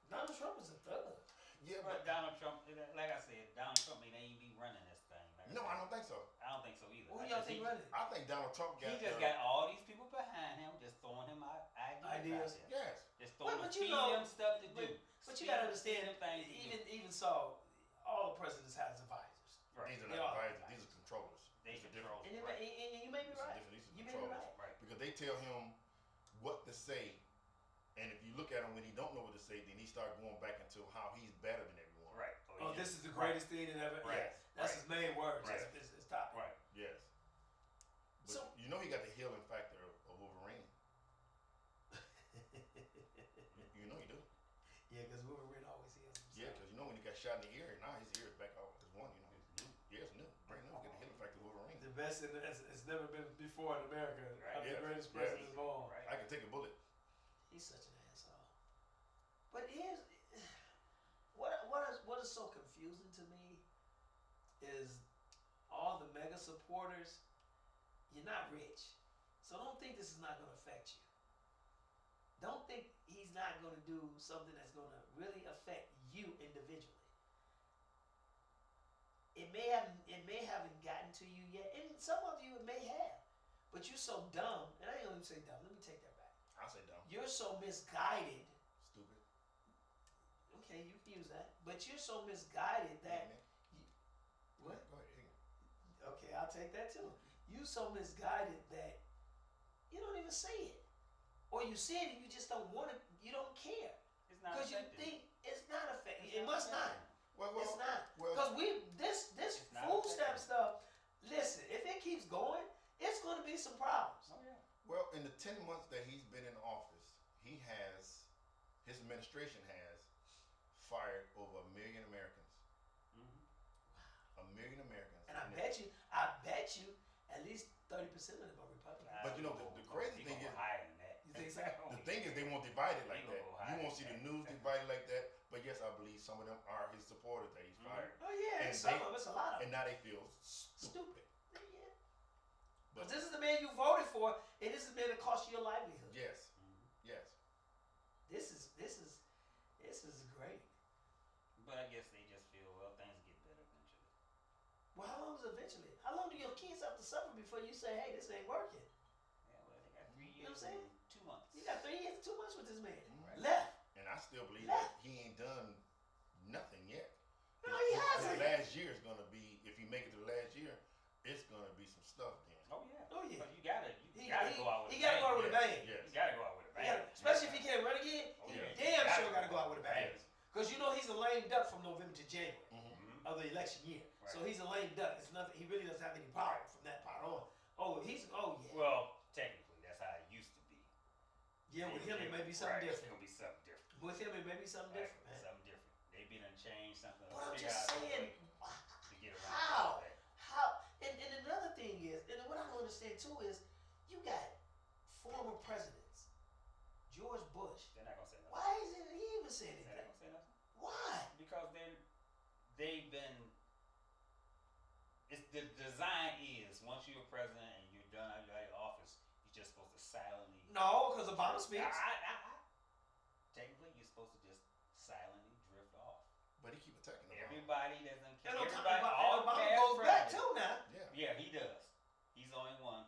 Donald Trump is a thug. yeah, But Donald Trump, like I said, Donald Trump ain't even be running this thing. Like no, I said. don't think so. I don't think so either. Who I y'all just think he- running? I think Donald Trump He got just got all these people behind him, just throwing him ideas. Ideas. Out there. yes. Just throwing But him, you feeding know- him stuff to do. But you gotta Feeding understand, him things to do. even so, all the presidents has advisors. Right. These are They not are advisors. These are controllers. They These are control. different. And, Right. and you may be These are right. different. These are You may be controllers. right. Right. Because they tell him what to say, and if you look at him when he don't know what to say, then he start going back into how he's better than everyone. Right. Oh, yeah. this is the greatest thing that ever. Right. Yeah, that's his main words. Right. His topic. Right. Yes. But So- you know he got the healing factor of Wolverine. You know he do. Yeah, because Wolverine always heals himself. Yeah, because you know when he got shot in the ear, now his ear is back out as one. You know. It's new. Yeah, it's new. Brand new. Got the healing factor of Wolverine. The best it's never been before in America. Right. The Yes. greatest Yes. president of all. Right. I can take a bullet. He's such an asshole. But here's what is so confusing to me is all the mega supporters. You're not rich, so don't think this is not going to affect you. Don't think he's not going to do something that's going to really affect you individually. It may haven't gotten to you yet, and some of you it may have, but you're so dumb. And I ain't gonna even say dumb. Let me take that back. I say dumb. You're so misguided. Stupid. Okay, you can use that, but you're so misguided that. Ignorant. What? Go ahead. Ignorant. Okay, I'll take that too. You so misguided that you don't even see it, or you see it and you just don't want it. You don't care It's not because you effective. think it's not affecting. It's It must not. effective. Well, It's not well, because this It's not food stamp effective. stuff. Listen, if it keeps going, it's going to be some problems. Oh yeah. Well, in the 10 months that he's been in office, his administration has fired over 1 million Americans. Mm-hmm. 1 million Americans. And I bet you, at least 30% of them are Republicans. But you know, the crazy thing is- higher than that. You think so? The thing is, they won't divide it like They that. gonna go You high. won't see the news divided like that. But yes, I believe some of them are his supporters that he's Mhm. fired. Oh yeah, And some they- of us, a lot of And them. now they feel stupid. Stupid. Yeah. But But this is the man you voted for, and this is the man that cost you your livelihood. yes, Mhm. yes. This is great. But I guess they just feel, well, things get better eventually. Well, how long is eventually? How long do your kids have to suffer before you say, hey, this ain't working? Yeah, well, they got 3 You know years what I'm saying? and 2 months. You got 3 years and 2 months with this man. Right. Left. And I still believe Yeah. that he ain't done nothing yet. No, he His hasn't. last year is gonna be, if he make it to the last year, it's gonna be some stuff then. Oh yeah. Oh, yeah. But you gotta He go out with he a gotta bang. go out with a Yes, bang. yes. You gotta go out with a bang. Especially if he can't run again, Oh, he yeah. damn Gotta sure got to go out with a bang. Yes. Because you know he's a lame duck from November to January Mm-hmm. Mhm. of the election year. Right. So he's a lame duck. It's nothing. He really doesn't have any power from that part on. Oh, yeah. Well, technically, that's how it used to be. Yeah, with him it may be something Right, It's different. gonna be something different. With him it may be something Right, different, man. Something different. They be done changed something. But I'm figure just out some saying, way to get around how? all that. And another thing is, and what I don't understand too is, you got former presidents, George Bush. They're not gonna say nothing. Why isn't he even saying They're not anything? gonna say nothing. Why? Because they've been. It's the design is once you're a president and you're done out your office, you're just supposed to silently. No, because Obama speaks. Technically, you're supposed to just silently drift off. But he keep attacking them. Everybody doesn't. And Everybody, Obama, all Obama past goes back presidents- too now. Yeah. Yeah, he does. He's the only one.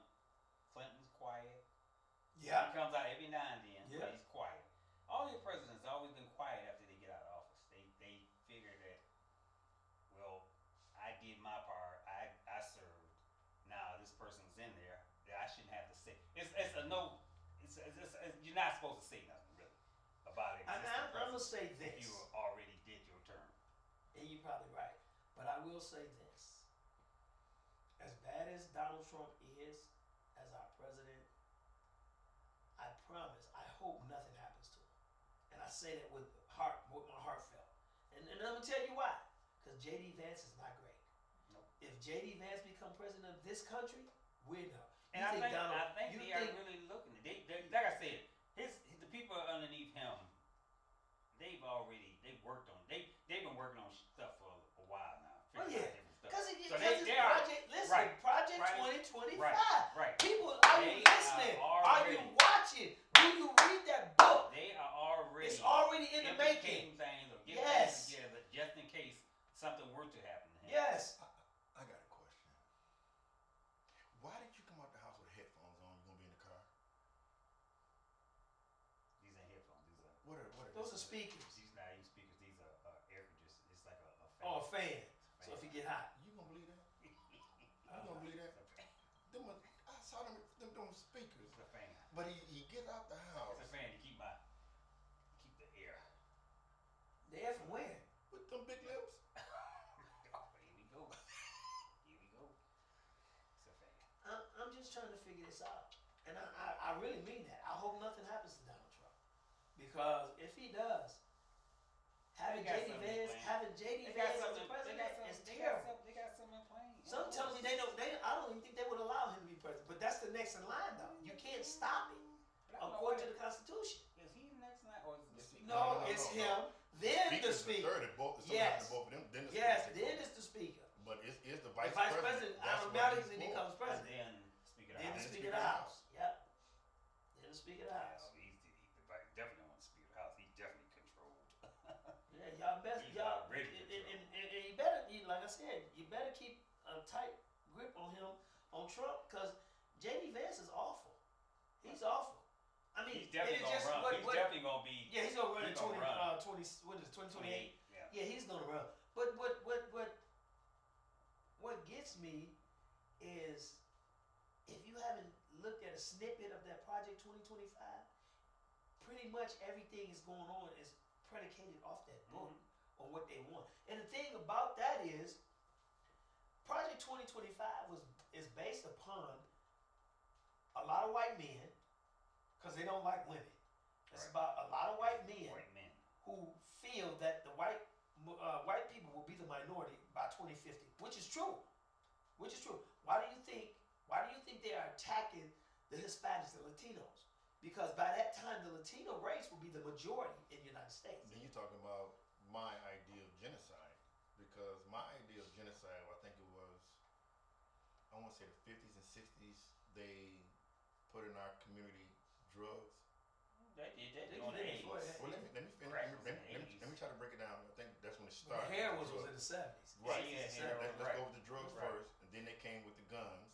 Clinton's quiet. Yeah. He comes out every now and then, Yeah. but he's quiet. All your presidents always been quiet after they get out of office. They figure that no. You're not supposed to say nothing really about it. I'm gonna say If this, you already did your term. and you're probably right, but I will say this: as bad as Donald Trump is as our president, I promise, I hope nothing happens to him, and I say that with my heart felt, and I'm gonna tell you why, because JD Vance is not great. Nope. If JD Vance become president of this country, we're done. And I think they are really looking. They like I said, the people underneath him, they've worked on. They've been working on stuff for a while now. Oh yeah, because it's they Project. Listen, right, Project right, 2025. Right. People, are you listening? Are you watching? Do you read that book? They are already. It's already in the making. Things or getting Yes. things together just in case something were to happen to him. Yes. I got a question. Why did you come out the house with headphones on? You gonna be in the car? These ain't headphones. These are. What are Those are speakers. These not even speakers. These are air conditioners. It's like a fan. Oh, a fan. So if you get hot. You gonna believe that? You gonna believe that? I saw them doing speakers. It's a fan. But he get out the house. It's a fan to keep the air. The air from where? With them big lips. Here we go. Here we go. It's a fan. I'm just trying to figure this out, and I really mean that. I hope nothing happens to Donald Trump, because if he does, having JD Vance as the president is terrible. They got something playing. Some tell me I don't even think they would allow him to be president, but that's the next in line though. You can't stop it according to the Constitution. Is he the next line or is it the speaker? No, it's him. Then the speaker. Third, both of them. Then the Yes, speaker. then it's the speaker. But it's the The vice vice president. president That's what automatically he's for. becomes And president. then speaker of the Then the house. speaker of the house. Yep. Then the speaker of the house. Definitely on the speaker of the house. He definitely controlled. Yeah, y'all best He's y'all already and you better, like I said, you better keep a tight grip on him, on Trump, because JD Vance is awful. He's awful. I mean, He's definitely it's gonna just run. He's definitely gonna be. yeah, he's gonna run in he's gonna 20, run. 20, what is it, 2028? Yeah. Yeah, he's gonna run. But what gets me is, if you haven't looked at a snippet of that Project 2025, pretty much everything is going on is predicated off that book on what they want. And the thing about that is, Project 2025 is based upon a lot of white men, because they don't like women. It's Right. about a lot of white men White men. who feel that the white people will be the minority by 2050, which is true. Why do you think they are attacking the Hispanics and Latinos? Because by that time, the Latino race will be the majority in the United States. Then you're talking about my idea of genocide. Because my idea of genocide, I think it was, I want to say the 50s and 60s, they put in our community drugs. They did that. They On the did it 80s. before that. Well, let me finish. Right. Let me try to break it down. I think that's when it The started. hair was Drugs. in the 70s. Right. Yeah, So hair, let's right. go with the drugs Right. first, and then they came with the guns.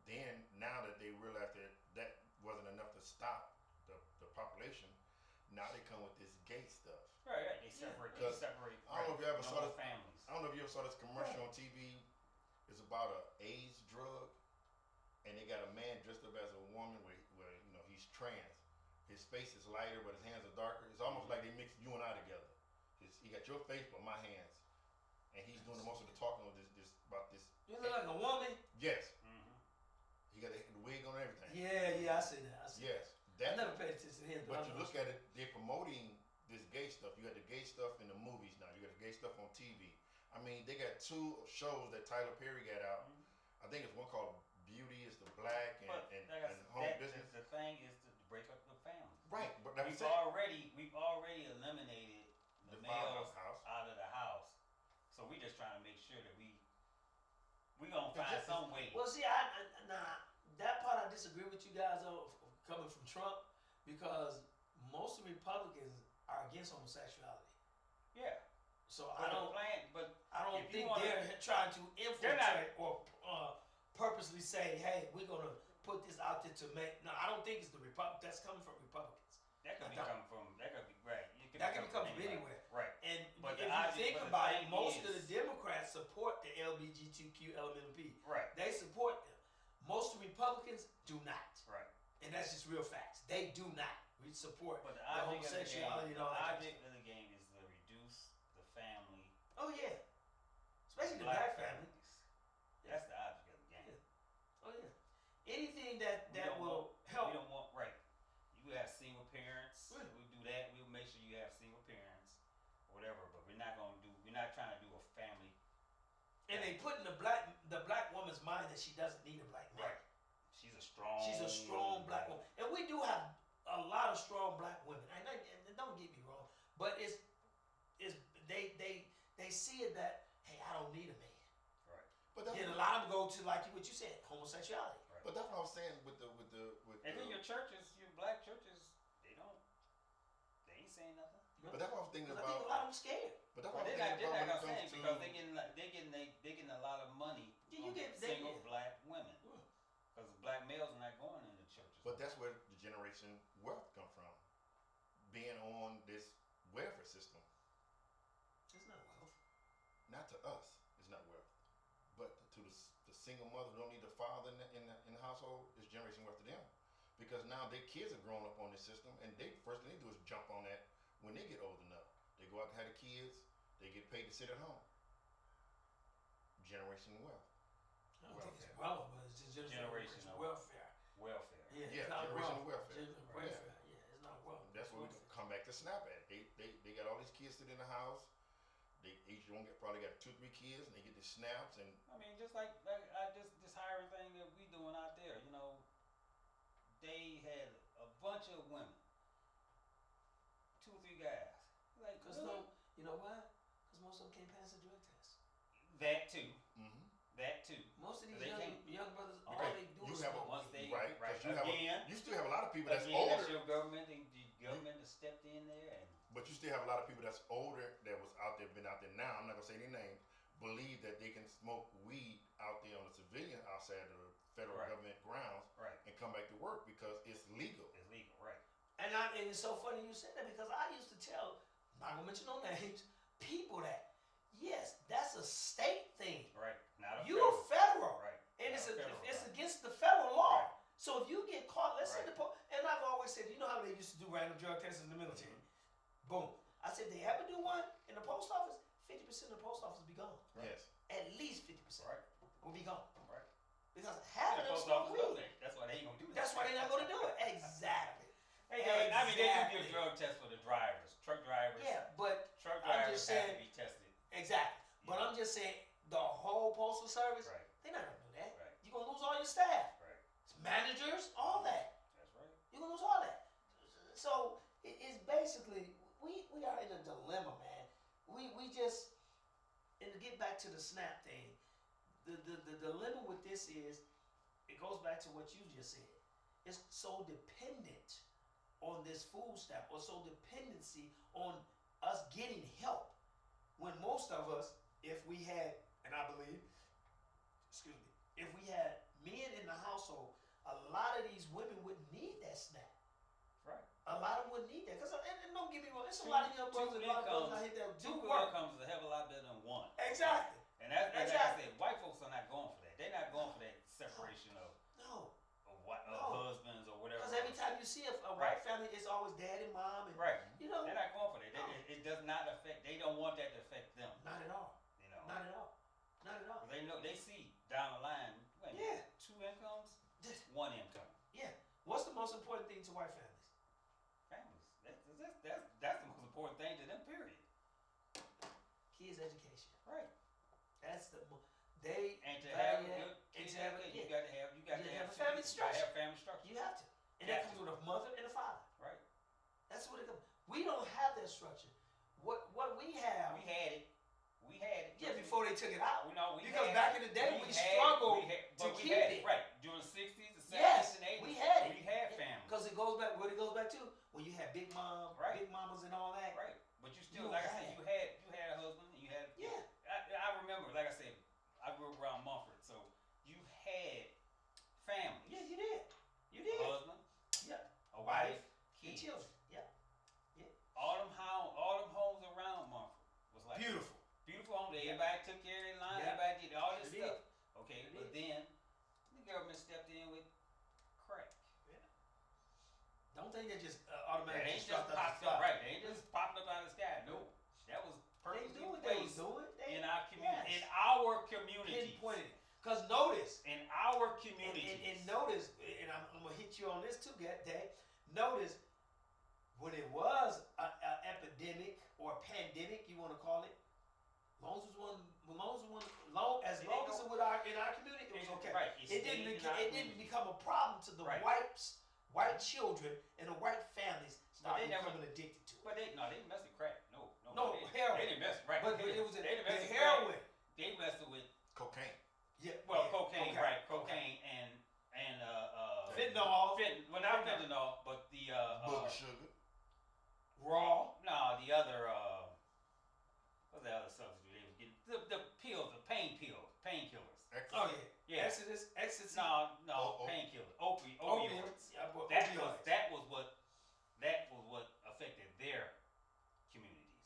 Then, now that they realized that wasn't enough to stop the population, now they come with this gay stuff. Right. They separate. Because separate. I don't know if you ever saw normal this. families. I don't know if you ever saw this commercial on TV. It's about a AIDS drug, and they got a man dressed up as a woman where he's trans. His face is lighter, but his hands are darker. It's almost like they mixed you and I together. He got your face, but my hands, and he's doing the most of the talking on this about this. You look like a woman. Yes, Mm-hmm. he got the wig on and everything. Yeah, I see that. Yes, I never paid attention to him. But you look at it, they're promoting this gay stuff. You got the gay stuff in the movies now. You got the gay stuff on TV. I mean, they got 2 shows that Tyler Perry got out. I think it's one called Beauty is the Black and Home Business. The thing is to break up the family. Right, but that's We've already eliminated the The males house. out of the house. So we're just trying to make sure that we're gonna find some way. Well, see, that part I disagree with you guys on coming from Trump, because most Republicans are against homosexuality. Yeah. So But I don't if you think wanna- they're trying to infiltrate or purposely say, "Hey, we're gonna put this out there to make." No, I don't think it's the Republic. That's coming from Republicans. That could be That coming from. That could be right. It could That can be come coming from anywhere. Right. And But if the you object- think but the about it, thing most of is- the Democrats support the LGBTQ LMNP. Right. They support them. Most Republicans do not. Right. that's just real facts. They do not. We support But the the object homosexuality and of the game, all that. object of the game is to reduce the family, Oh yeah, especially the black family. families. That's the object of the game. Oh yeah, anything that We don't will want, help. We don't want right. You have single parents. Right. We'll do that. We'll make sure you have single parents, or whatever. But we're not gonna do. We're not trying to do a family. And they put in the black woman's mind that she doesn't need a black man. Right. She's a strong. She's a strong black woman, and we do have a lot of strong black women. And don't get me wrong, but it's they see it that hey, I don't need a man. Right. But that's And a lot of them go to like what you said, homosexuality. Right. But that's what I was saying with And then your churches, your black churches, they ain't saying nothing. But that's what I was thinking I about. think a lot of them scared. But that's Well, what I they're was thinking not about gonna when it say comes it because they getting a lot of money Yeah, you from get- single yeah. black women because black males are not going into churches. But that's where the generation wealth come from, being on this welfare system. It's not wealth. Not to us, it's not wealth, but to the single mother who don't need a father in the household, it's generation wealth to them, because now their kids are growing up on this system, and they first thing they do is jump on that when they get old enough. They go out and have the kids, they get paid to sit at home. Generation wealth. I don't think it's wealth, but it's just Generational. welfare. welfare. Yeah, Yeah, it's not generational wealth. welfare. Welfare. Yeah, it's not wealth. That's what we Welfare. come back to snap at. They got all these kids sitting in the house. They each one probably got 2, 3 kids, and they get these snaps and. I mean, just like this hiring thing that we doing out there, you know, they had a bunch of women, 2 or 3 guys. Like, Cause really? you know why? Cause most of them can't pass a drug test. That too. Mm-hmm. That too. Most of these They young brothers, all Because they do you is have a- smoke Once weed. they Right, right 'cause you still have a lot of people that's again, older. that's your government. The government has stepped in there and But you still have a lot of people that's older that was out there, been out there now. I'm not gonna say any names. Believe that they can smoke weed out there on the civilian outside of the federal Right. government grounds right, and come back to work because it's legal. it's legal, right? And it's so funny you said that because I used to tell, not gonna mention no names, people that yes, that's a state thing. Right. Not a You are federal. Right. And Not it's a federal, it's right. against the federal law. Right. So if you get caught, let's say Right. and I've always said, you know how they used to do random drug tests in the military? Boom. I said they ever do one in the post office, 50% of the post office will be gone. Right. Yes. At least 50% Right. will be gone. Right. Because half of The them post smoke office knows weed. that. That's why they ain't gonna do that. That's why they're not gonna do it. Exactly. I mean, they do Exactly. give drug tests for the drivers, truck drivers. Yeah, but Truck I'm drivers just have saying- to be tested. exactly. But I'm just saying the whole postal service, Right. they're not gonna do that. Right. You're gonna lose all your staff. Right. Managers, all that. That's right. You're gonna lose all that. So it's basically we are in a dilemma, man. We just and to get back to the snap thing, the dilemma with this is it goes back to what you just said. It's so dependent on this food stamp or so dependency on us getting help when most of us, if we had, and I believe, excuse me, if we had men in the household, a lot of these women wouldn't need that snap. Right. A lot of them wouldn't need that. Because, and don't get me wrong, there's a Two- lot of young brothers two and a lot of brothers out incomes- here that do Two work. incomes is a hell of a lot better than one. Exactly. And that's and Exactly. like I said, white folks are not going for that. They're not going for that separation of No. of husbands or whatever. Because every time you see a Right. white family, it's always dad and mom. And, Right. you know, They're not going for that. No. It does not affect. They don't want that to affect them. not at all. You know. Not at all. Not at all. They know. They see down the line. Wait a minute, Yeah. 2 incomes, Just- 1 income. Yeah. What's the most important thing to white families? Families. That's the most important thing to them. Period. Kids' education. Right. That's the they And to have a value good and kids, to have a- you yeah. got to have You have a family You got to structure. have family structure. you have to. And that Got comes with a mother and a father. Right. That's what it comes. We don't have that structure. What we have We had it. yeah, before they took it out. We know we Because had back it. in the day, we had- struggled but to we keep had it. right during the 60s, the 70s, Yes, and 80s. we had it. We had families. Because it goes back what it goes back to when you had big mom, Right. big mamas and all that. Right. But you still, You like I had said, it. you had a husband and you had. Yeah. I remember, like I said, I grew up around Mumford, so you had families. Yeah, you did. You A did. husband, Yeah. a wife, And kids. children. Yeah. All them homes around Mumford was like Beautiful. beautiful homes. Everybody took care of their line. Yeah. Everybody did all this They stuff. did. Okay, They but did. then the government stepped in with crack. Yeah. thing that just That automatically ain't just dropped out popped the up, sky. right? They ain't just popped up out of the sky. No, that was They purposely knew what they was placed doing. in our community, yes. in our communities, Pinpointed. Cause notice, in our communities. and notice, and I'm gonna hit you on this too, Day. Notice when it was an epidemic or pandemic, you want to call it. Long as it was it was in our community, it was okay. Right. It didn't become a problem to the Right. white children and the white families started becoming addicted to it. But they didn't mess with crack. No, heroin. They didn't mess right. But it was they the didn't mess with heroin. crack. They messed with Cocaine. Yeah. cocaine, okay. right? Cocaine and fentanyl. Well, not fentanyl, but the Booger sugar. Raw. No, the other what's the other substance they was getting? The pills, the painkillers. Oh yeah. Yeah. Ecstasy. No, painkillers. Opioids. Opiates. Yeah, That was what affected their communities.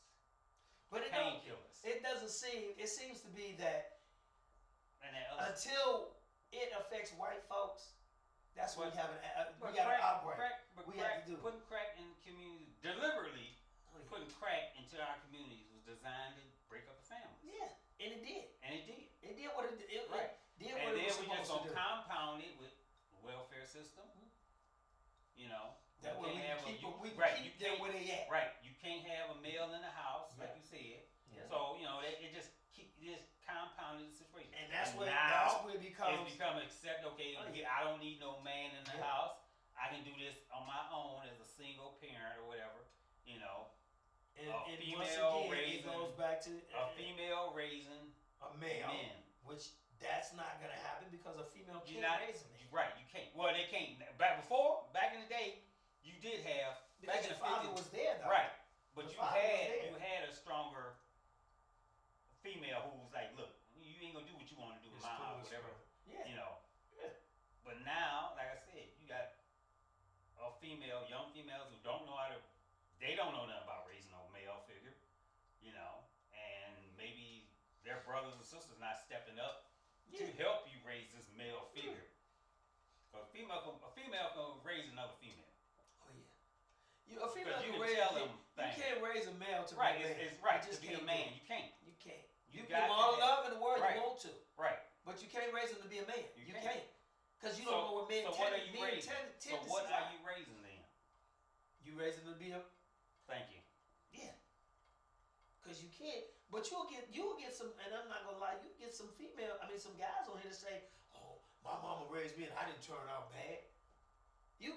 But Painkillers. it seems to be that And that other until it affects white folks, that's when we have but we got an crack- outbreak. crack- but We crack- have to do. putting crack in communities deliberately. Oh, yeah. Putting crack into our communities was designed to break up the families. Yeah, and it did. And it did. It did what it did. Right. It did And what it then was we supposed just to gonna do. compound it with the welfare system. You know. That way we can't can have keep them where they at. Right. You can't have a male in the house, like Yeah. you said. Yeah. So, it just compounded the situation. And that's And where now it becomes. it's become accepted, okay, Oh, yeah. I don't need no man in the Yeah. house. I can do this on my own as a single parent or whatever, And a once female again, raising- it goes back to a female raising a male, men. which that's not gonna happen because a female You can't not raise a man. right, you can't. Well, they can't. Back in the day, you did have Because back in the the father 50s, was there though. right. But The you father was there. had a stronger female who was like, look, you ain't gonna do what you want to do in It's my cool, house, it's whatever, cool. Yeah. Yeah. But now, like I said, you got young females who don't know they don't know nothing about raising no male figure, and maybe their brothers and sisters not stepping up to help you raise this male figure. Because a female can raise another female. Oh yeah. A female You can can raise. tell You them things. can't raise a male to Right, be a man. it's right You just to be a can't man. do it. You can't. You can't. You You got give him all to the love in the world right. you want to, Right. but you can't raise him to be a man. You You can't. can't. Because you don't know what men So what are you raising? So what are you raising then? You raise him to be a Thank you. yeah. Because you can't. But you'll get some, and I'm not gonna lie, you get some some guys on here to say, oh, my mama raised me and I didn't turn out bad. You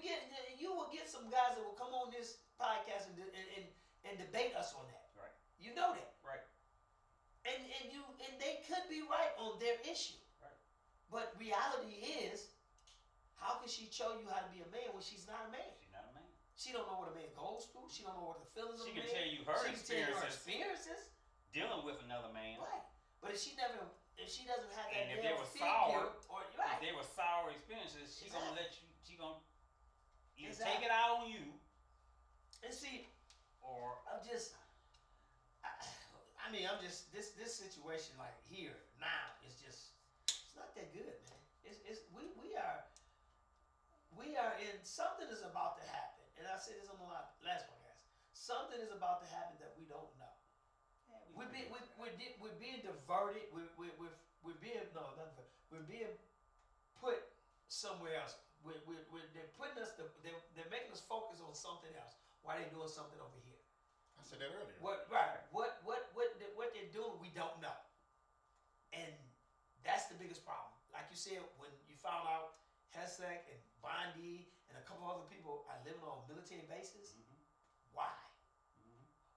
will get some guys that will come on this podcast and debate us on that. Right. You know that. Right. And they could be right on their issue. Right. But reality is, how can she show you how to be a man when she's not a man? She's not a man. She don't know what a man goes through. She don't know what the feelings She of a can man. tell you her She can tell you her experiences experiences. dealing with another man. Right. But if she doesn't have that And if they male were figure, sour, or If right, they were sour experiences, she gonna Exactly. let you. She gonna either Exactly. take it out on you, and see, or I'm just this situation like here now is just it's not that good, man. We are in something is about to happen, and I said this on the last podcast. Something is about to happen that we don't know. We're being diverted. We're being put somewhere else. They're putting us. They're making us focus on something else while they're doing something over here. I said that earlier. What they're doing, we don't know, and that's the biggest problem. Like you said, when you found out Hesek and Bondi and a couple other people are living on military bases, why?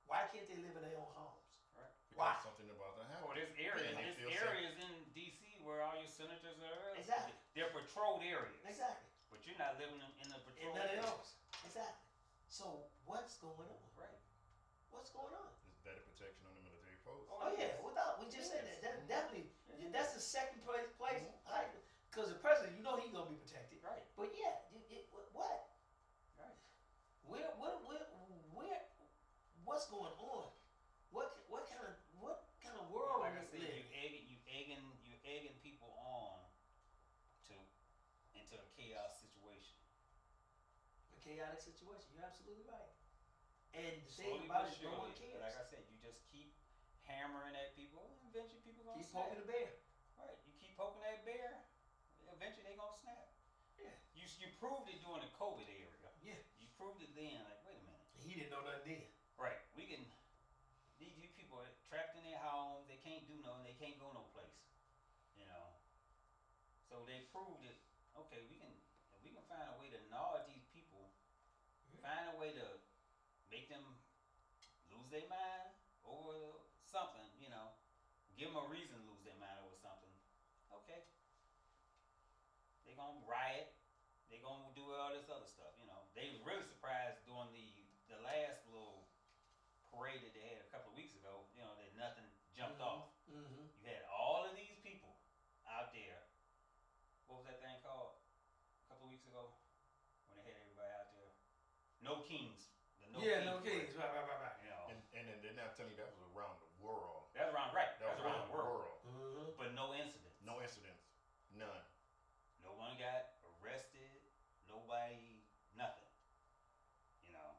Why can't they live in their own homes? right. Why? Something about to happen. Well, this area, They this feel area is in D.C. where all your senators are. Exactly. They're patrolled areas. Exactly. But you're not living in the And patrolled none of areas. those. Exactly. So what's going on? Right. What's going on? There's better protection on the military post. Oh, Oh yeah, we just said Yes. that. Definitely. Yes. That's the second place. Because the president, you know, he's gonna be protected. Right. But yeah, what? Right. What's going on? What kind of world Like are I we said, living? you egging people on into a chaos situation. chaotic situation. You're absolutely right. And the Slowly thing about but it is, no one surely, cares. like I said, you just keep hammering at people, and eventually people gonna Keep snap. poking the bear. Right, you keep poking that bear, eventually they gonna snap. Yeah. You proved it during the COVID era. Yeah. You proved it then. Like, wait a minute. He didn't know nothing then. Right, we can. These people are trapped in their homes. They can't do nothing. They can't go no place. You know. So they proved it. Okay, we can. If we can find a way to gnaw at these people, find a way to make them lose their mind over something. You know, give them a reason to lose their mind over something. Okay. They gonna riot. They gonna do all this other stuff. You know, they was really surprised during the last little parade that they had a couple of weeks ago. You know, that nothing jumped off. Mm-hmm. You had all of these people out there. What was that thing called? A couple of weeks ago, when they had everybody out there. No Kings. The No Kings. parade, Right. You know, And then they're not telling you that was around the world. that's around right. That was That's around the world. Mm-hmm. But no incidents. No incidents. None. No one got arrested. Nobody. Nothing. You know.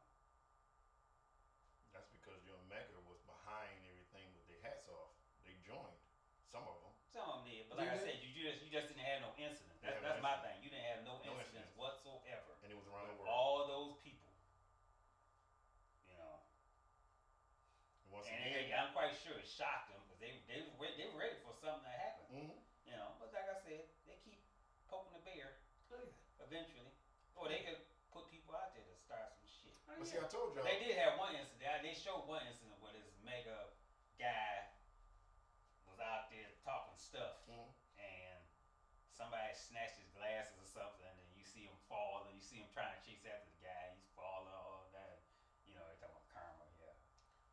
That's because your mega was behind everything with their hats off. They joined. Some of them. Some of them did, but like I said, you just didn't have no incidents. That's my thing. You didn't have no incidents whatsoever. And it was around the With world. all of those people. You know. Once And again. I'm quite sure it shocked them because they were ready for something to happen. Mm-hmm. You know, but like I said, they keep poking the bear Oh, eventually, or they could put people out there to start some shit. But see, I told y'all. They did have one incident. They showed one incident where this mega guy was out there talking stuff, Mhm. and somebody snatched his glasses or something, and you see him fall, and you see him trying to chase after the guy. He's falling, all of that. You know, they're talking about karma, yeah.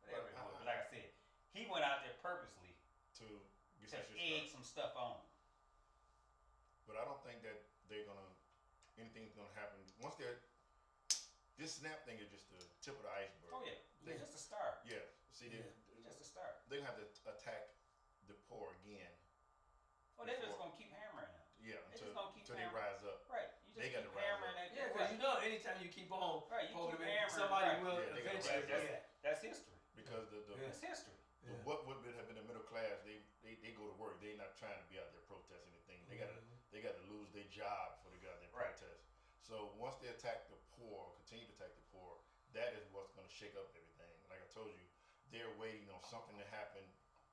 Whatever it was. But like I said, he went out there purposely To get to some shit egg started. some stuff on. But I don't think that they're gonna anything's gonna happen once they're. This snap thing is just the tip of the iceberg. Oh yeah, Yeah. just a start. Yeah. See, Yeah. Just a start. they're gonna have to attack the poor again. Well, they're just gonna keep hammering them. Yeah, They until just gonna keep they hammering. rise up. Right. You just They keep got to rise hammering up. that. Yeah, because you know, anytime you keep on Right, you poking keep it, hammering, somebody right. will Yeah, they gotta eventually. rise up. Yeah. That's history. Because the Yeah. It's history. Yeah. what would have been the middle class, they go to work. They're not trying to be out there protesting anything. They gotta lose their job before they go out there Right. protest. So once they attack the poor, continue to attack the poor, that is what's gonna shake up everything. Like I told you, they're waiting on something to happen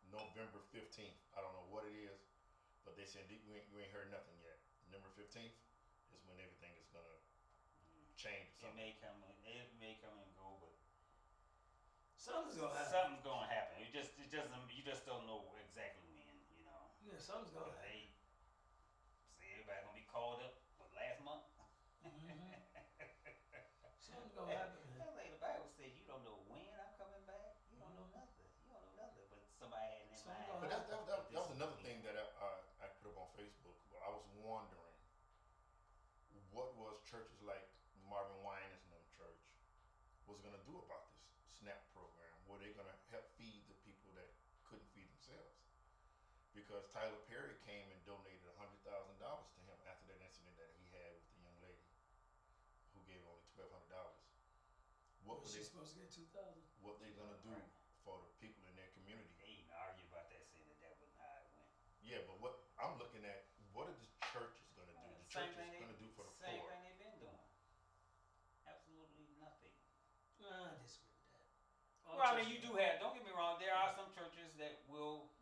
November 15th. I don't know what it is, but they said you ain't heard nothing yet. November 15th is when everything is gonna change. It may come and go, but Something's gonna happen. something's gonna happen. You just don't know exactly when. You know. Yeah, something's gonna happen. They say everybody gonna be called up. What, last month? Something's gonna happen, man. That's like the Bible says, you don't know when I'm coming back. You don't know nothing. You don't know nothing. But somebody had in their Something mind. But that this was is another the thing end. that I put up on Facebook. I was wondering, what was churches like Marvin Winans and them church was going to do about this SNAP program? Were they going to help feed the people that couldn't feed themselves? Because Tyler Perry came and donated $100,000 to him after that incident that he had with the young lady who gave only $1,200. What Was were she they? supposed to get 2,000? What they gonna do for the people in their community? They even argue about that, saying that wasn't how it went. Yeah, but what I'm looking at, what are the churches gonna do? The church is gonna do for the same poor. thing they've been doing. Absolutely nothing. I disagree with that. All Well, I mean, churches- you do have. Don't get me wrong. There are some churches that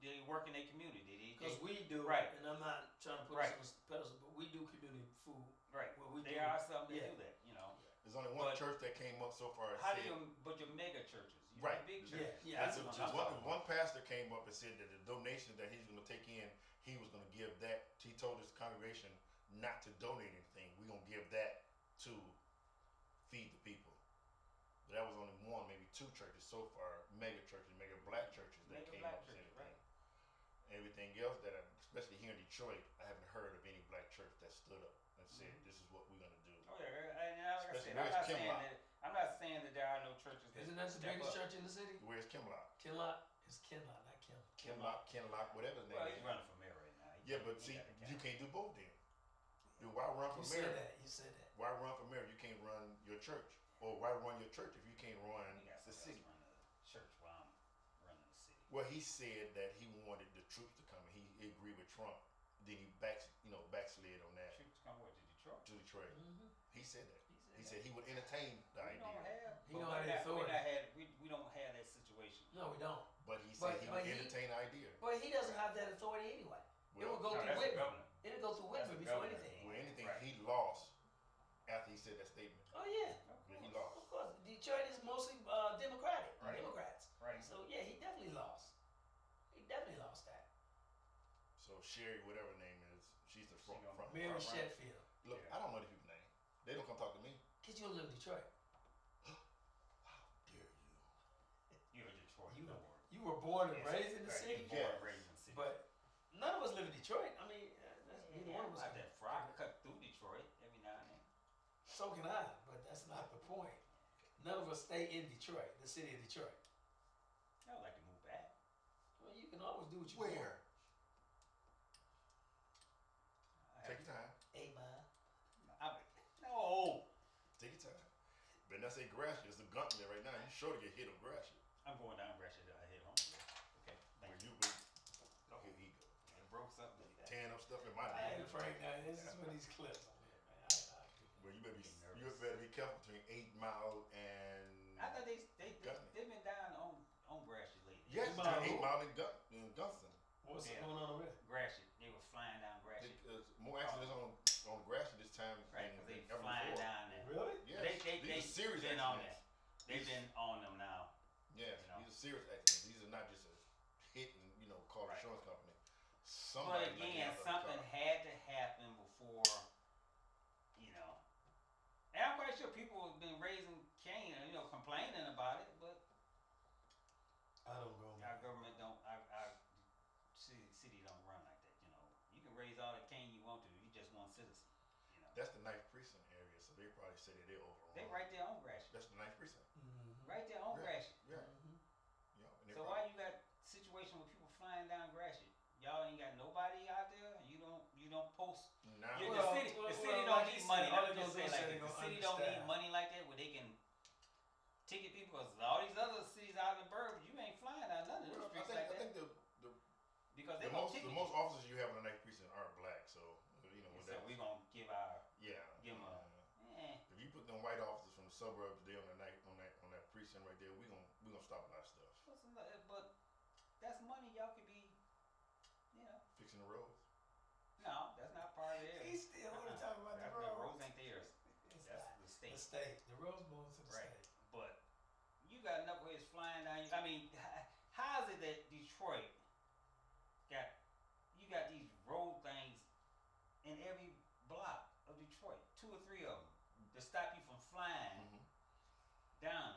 they work in their community. Because we do, Right. and I'm not trying to put Right. us on the pedestal, but we do community food. right. Well, we There do. are some that Yeah. do that. You know. There's only one But church that came up so far and How do said, you? But your mega churches, you Right. know, big Yeah, churches. yeah, That's I what know. I'm talking one about. pastor came up and said that the donation that he's gonna take in, he was gonna give that. He told his congregation not to donate anything. We're gonna give that to feed the people. But that was only one, maybe two churches so far, mega churches, mega black churches that Mega came black up with churches, anything. Everything else that, especially here in Detroit, I haven't heard of any black church that stood up and said, "This is what we're gonna do." Oh yeah, and like I Especially said, where's Kinlock? I'm not saying that there are no churches that Isn't that the step biggest up. church in the city? Where's Kimlock? Kinlock? It's Kinlock, not Kim. Kinlock, whatever his name Well, is. he's running for mayor right now. Yeah, but see, you can't do both then. Dude, why run for You mayor? said that. You said that. Why run for mayor? You can't run your church? Or why run your church if you can't run We got the somebody city? else run the church while I'm running the city. Well, he said that he wanted the troops to come. He agreed with Trump. Then he backslid on that Troops come what, to Detroit? to Detroit. Mm-hmm. He said that. He He said said he would entertain the we don't idea, have, He but don't have the authority. we don't have that situation. No, we don't. but he said he would But he- entertain the idea. But he doesn't have that authority anyway. It Well, will go No, through that's the Whitmer. governor. It'll go through That's Whitmer the before governor. anything. well, anything Right. he lost after he said that statement. Oh yeah, Yeah, he lost. of course. Detroit is mostly Democratic, Right. Democrats. Right. So yeah, he definitely lost. He definitely lost that. So Sherry, whatever her name is, she's the front. She gonna- front Mary front- Sheffield. Look, Yeah. I don't know these people's name. They don't come talk to me. Cause you don't live in Detroit. How dare you? You're in Detroit. You Don't worry. You were born and Yes, raised in the right, city, you're born and raised in the city. but none of us live in Detroit. I mean, that's neither one of us. Like can- that fry cut through Detroit every now and then. So can I, but that's not the point. None of us stay in Detroit, the city of Detroit. I would like to move back. Well, you can always do what you want. Where? I Take your time. 8 Mile. No, Take your time. Better not say Gratiot. It's a gun there right now. You sure to get hit on Gratiot. I'm going down Gratiot. I hit home. Okay, When thank you. you here he go. It broke something. Tearing up stuff in my I name. ain't afraid now. This is for these clips on here, man. Well, you better Nervous. be careful between 8 Mile and I thought they've Guthrie. been down on Gratiot lately. Yes, 8 Mile between 8 who? Mile and Gunston. What's Yeah. going on over there? Gratiot. They were flying down Gratiot. There's more accidents on Gratiot this time Right, than because they ever flying before. down there. Really? Yes, They these are serious been on accidents. that. They've been on them now. Yes, You know. these are serious accidents. These are not just a hit and call Right. the insurance company. But Somebody might again, get out of the something car. had to happen before, and I'm quite sure people have been raising Cain, complaining about it, but I don't go. our government don't, our city don't run like that, You can raise all the Cain you want to, you just one citizen, That's the 9th precinct area, so they probably say that they're overrun. They right there on Gratiot, That's the 9th precinct. Mm-hmm. right there on Yeah. Gratiot. Yeah, Mm-hmm. yeah. And they So why you got situation with people flying down Gratiot? Y'all ain't got nobody out there, and you don't post. now? Yeah, Well, the city well, don't like need you money. said, all Let they me just gonna say do is like say this. they The gonna city don't need understand. money like that where they can ticket people, because all these other cities out in the burbs, you ain't flying out none of them Well, streets I like that. think Because the they gonna most ticket the you. most officers you have in the 9th precinct are black, so with So that. we gonna give our, Yeah. give 'em a, If you put them white officers from the suburbs there on the night on that precinct right there, we gonna stop a lot of stuff. but that's money y'all could be, Fixing the roads. no, that's not part of theirs. He still want to talk about the The roads. roads ain't theirs. It's That's not. the The state. state. The roads belong to the Right. state. But you got knuckleheads flying down. I mean, how is it that Detroit you got these road things in every block of Detroit, 2 or 3 of them, to stop you from flying Mm-hmm. down?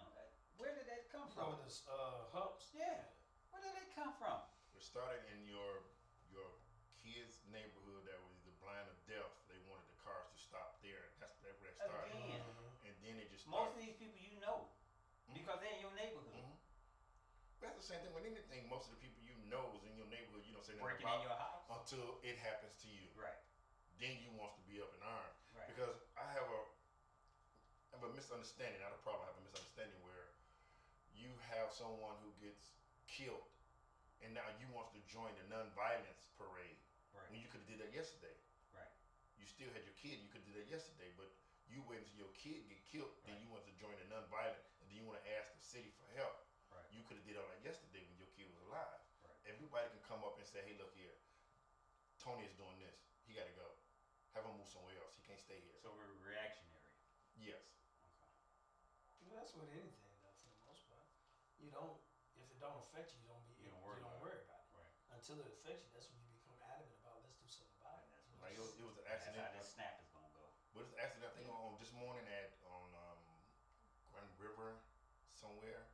Where did that come From from? the humps. Yeah, where did that come from? It started in your kids' neighborhood that was either blind or deaf. They wanted the cars to stop there. That's where that started. Again. Mhm. And then it just Most started. of these people because they're in your neighborhood, Mhm. That's the same thing with anything. Most of the people is in your neighborhood. You don't say nothing breaking in about your house. until it happens to you. Right, Then you wants to be up in arms. right. Because I have a misunderstanding, not a problem, I have a misunderstanding where you have someone who gets killed and now you wants to join the non-violence parade Right, when you could have did that yesterday. right. You still had your kid, you could have did that yesterday, but you wait until your kid get killed, then Right. you want to join the non-violent, and then you want to ask the city for help. Right. You could have did all that yesterday when your kid was alive. Right. Everybody can come up and say, hey, look here, Tony is doing this, he got to go. Have him move somewhere else, he can't stay here. So we're reactionary. Yes. Okay. Well, that's what anything does for the most part. You don't, if it don't affect you, You don't worry about it. about it. Right. Until it affects you, that's when you become adamant about let's do something about it. And that's You Like know, it was an That's accident. how this snap is gonna go. But it's an accident I think on this morning on Grand River somewhere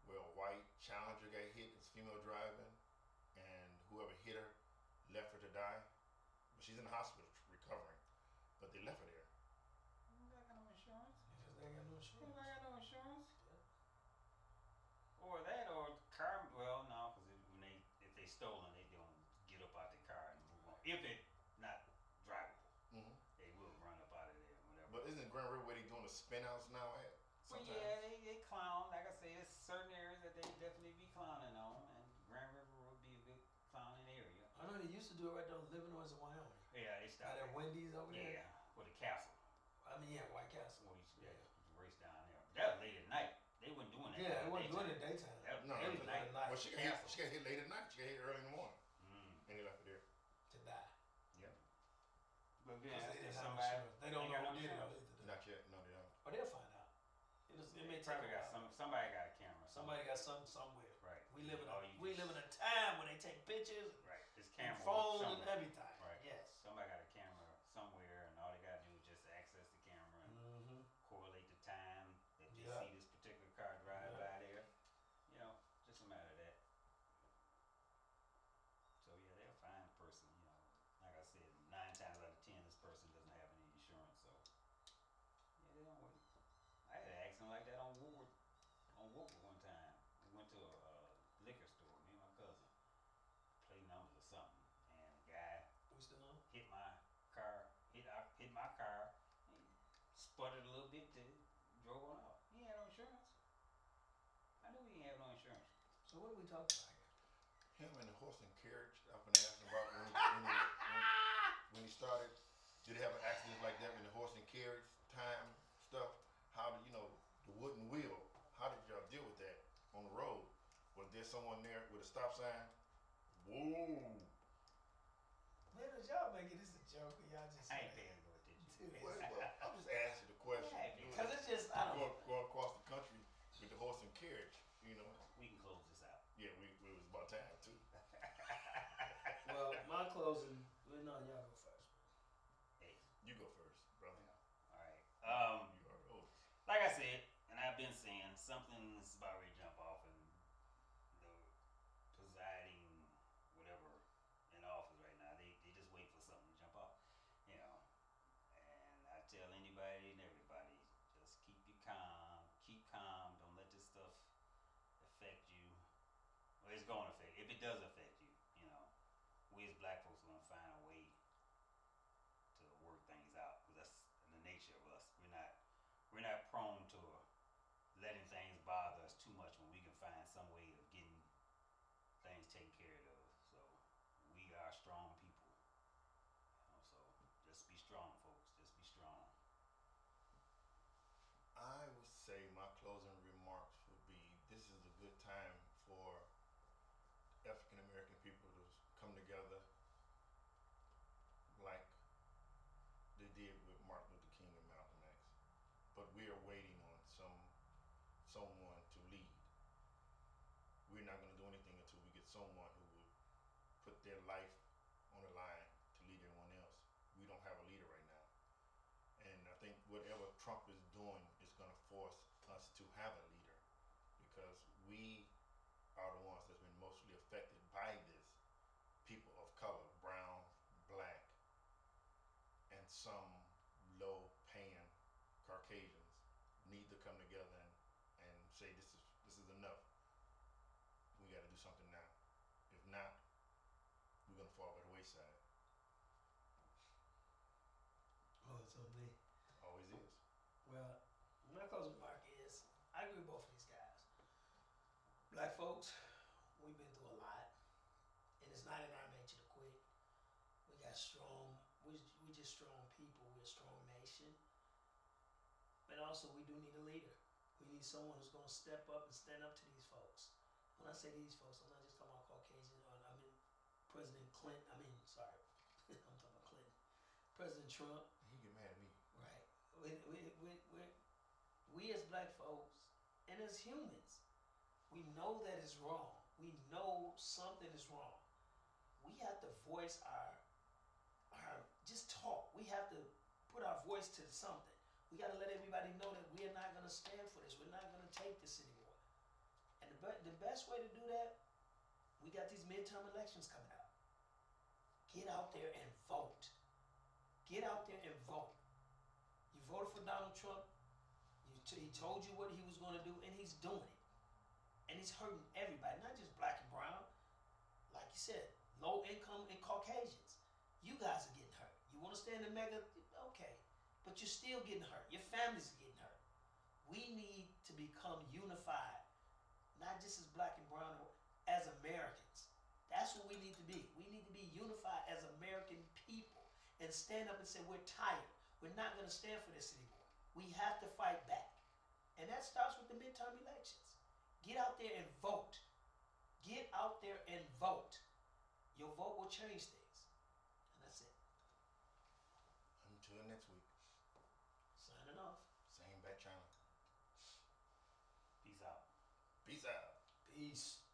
where a white Challenger got hit. It's female driving, and whoever hit her left her to die. But she's in the hospital recovering. But they left her there. You got no insurance. because they ain't got no You insurance. got no insurance. Yeah. Or that, or car. Well, no, because if they stolen, they don't get up out the car and move on. If it not drivable, Mm-hmm. they will run up out of there, or whatever. But isn't Grand River where they doing the spin outs now? certain areas that they definitely be clowning on, and Grand River would be a good clowning area. I know they used to do it right there in Livernois in Wyoming. Yeah, they Got stopped. that Wendy's over there. Yeah, with a castle. I mean, yeah, White Castle. Well, you race down there. That was late at night. They wasn't doing that. Yeah, it wasn't doing it daytime. That was No, late it at was night. Well, she got hit late at night. She got hit early in the morning, and they left it there. To die. Yep. But Because yeah, they didn't if have somebody insurance. They don't ain't know got who no did it. insurance. Either. Not yet. No, they don't. Or they'll find out. It may take Probably a got while. somebody got a camera. Somebody got something somewhere. Right. We live in Oh, a time when they take pictures, right. This and camera. phone and somewhere. everything. Right. Yes. Somebody got a camera somewhere, and all they gotta do is just access the camera and Mm-hmm. correlate the time that they Yeah. see this particular car drive Yeah. by there. You know, just a matter of that. So yeah, they'll find a person. You know, like I said, 9 times out of 10, this person doesn't have any insurance. So yeah, they don't wait. I had an accident like that on Woodward. One time, we went to a liquor store. Me and my cousin played numbers or something, and a guy We still on? hit my car, hit my car, and sputtered a little bit, drove on off. He had no insurance. I knew he didn't have no insurance. So what are we talking about here? Him and the horse and carriage. I've been asking about when he started. Did he have an accident like that when the horse and carriage time stuff? How did the wooden wheel? How did y'all deal with that on the road? Was there someone there with a stop sign? Whoa! Man, is y'all making this a joke or y'all just I ain't paying no attention. Well, I'm just asking the question. Because it's just, I don't know. Going across the country with the horse and carriage, We can close this out. Yeah, it was about time too. Well, my closing, well, no, y'all go first. Hey, You go first, brother. all right. You are the oldest. Like I said, and I've been saying, something's about ready to jump off, and the presiding whatever in office right now, they just wait for something to jump off, And I tell anybody and everybody, just keep calm, don't let this stuff affect you. Well, it's gonna affect. If it does affect you, we as black folks are gonna find a way to work things out. 'Cause that's in the nature of us. We're not prone to letting things bother us too much when we can find some way of getting things taken care of. So we are strong people. So just be strong, folks. Just be strong. I would say my closing remarks would be: this is a good time for African American people to come together, like they did with Martin Luther King and Malcolm X. But we are waiting on someone to lead. We're not going to do anything until we get someone who will put their life on the line to lead everyone else. We don't have a leader right now. And I think whatever Trump is doing is going to force us to have a leader, because we are the ones that's been mostly affected by this. People of color, brown, black, and some low-paying Caucasians need to come together and say this is enough. We got to do something now. If not, we're going to fall by the wayside. Oh, it's on me. Always is. Well, my closing remark is, I agree with both of these guys. Black folks, we've been through a lot, and it's not in our nature to quit. We got strong, we just strong people, we're a strong nation. But also, we do need a leader. We need someone who's going to step up and stand up to these folks. When I say these folks, I'm not just talking about Caucasian, I mean President Clinton, I'm talking about Clinton. President Trump. He get mad at me. Right. We as black folks and as humans, we know that it's wrong. We know something is wrong. We have to voice our just talk. We have to put our voice to something. We got to let everybody know that we are not going to stand for this. We're not going to take this anymore. And the best way to do that, we got these midterm elections coming up. Get out there and vote. Get out there and vote. You voted for Donald Trump. He told you what he was going to do, and he's doing it. And he's hurting everybody, not just black and brown. Like you said, low income and Caucasians. You guys are getting hurt. You want to stay in the mega? Okay. But you're still getting hurt. Your families are getting hurt. We need to become unified not just as black and brown, as Americans. That's what we need to be. We need to be unified as American people and stand up and say we're tired. We're not going to stand for this anymore. We have to fight back. And that starts with the midterm elections. Get out there and vote. Get out there and vote. Your vote will change things. And that's it. Until next week. Signing off. Same bad channel. Peace out. Peace out. Peace.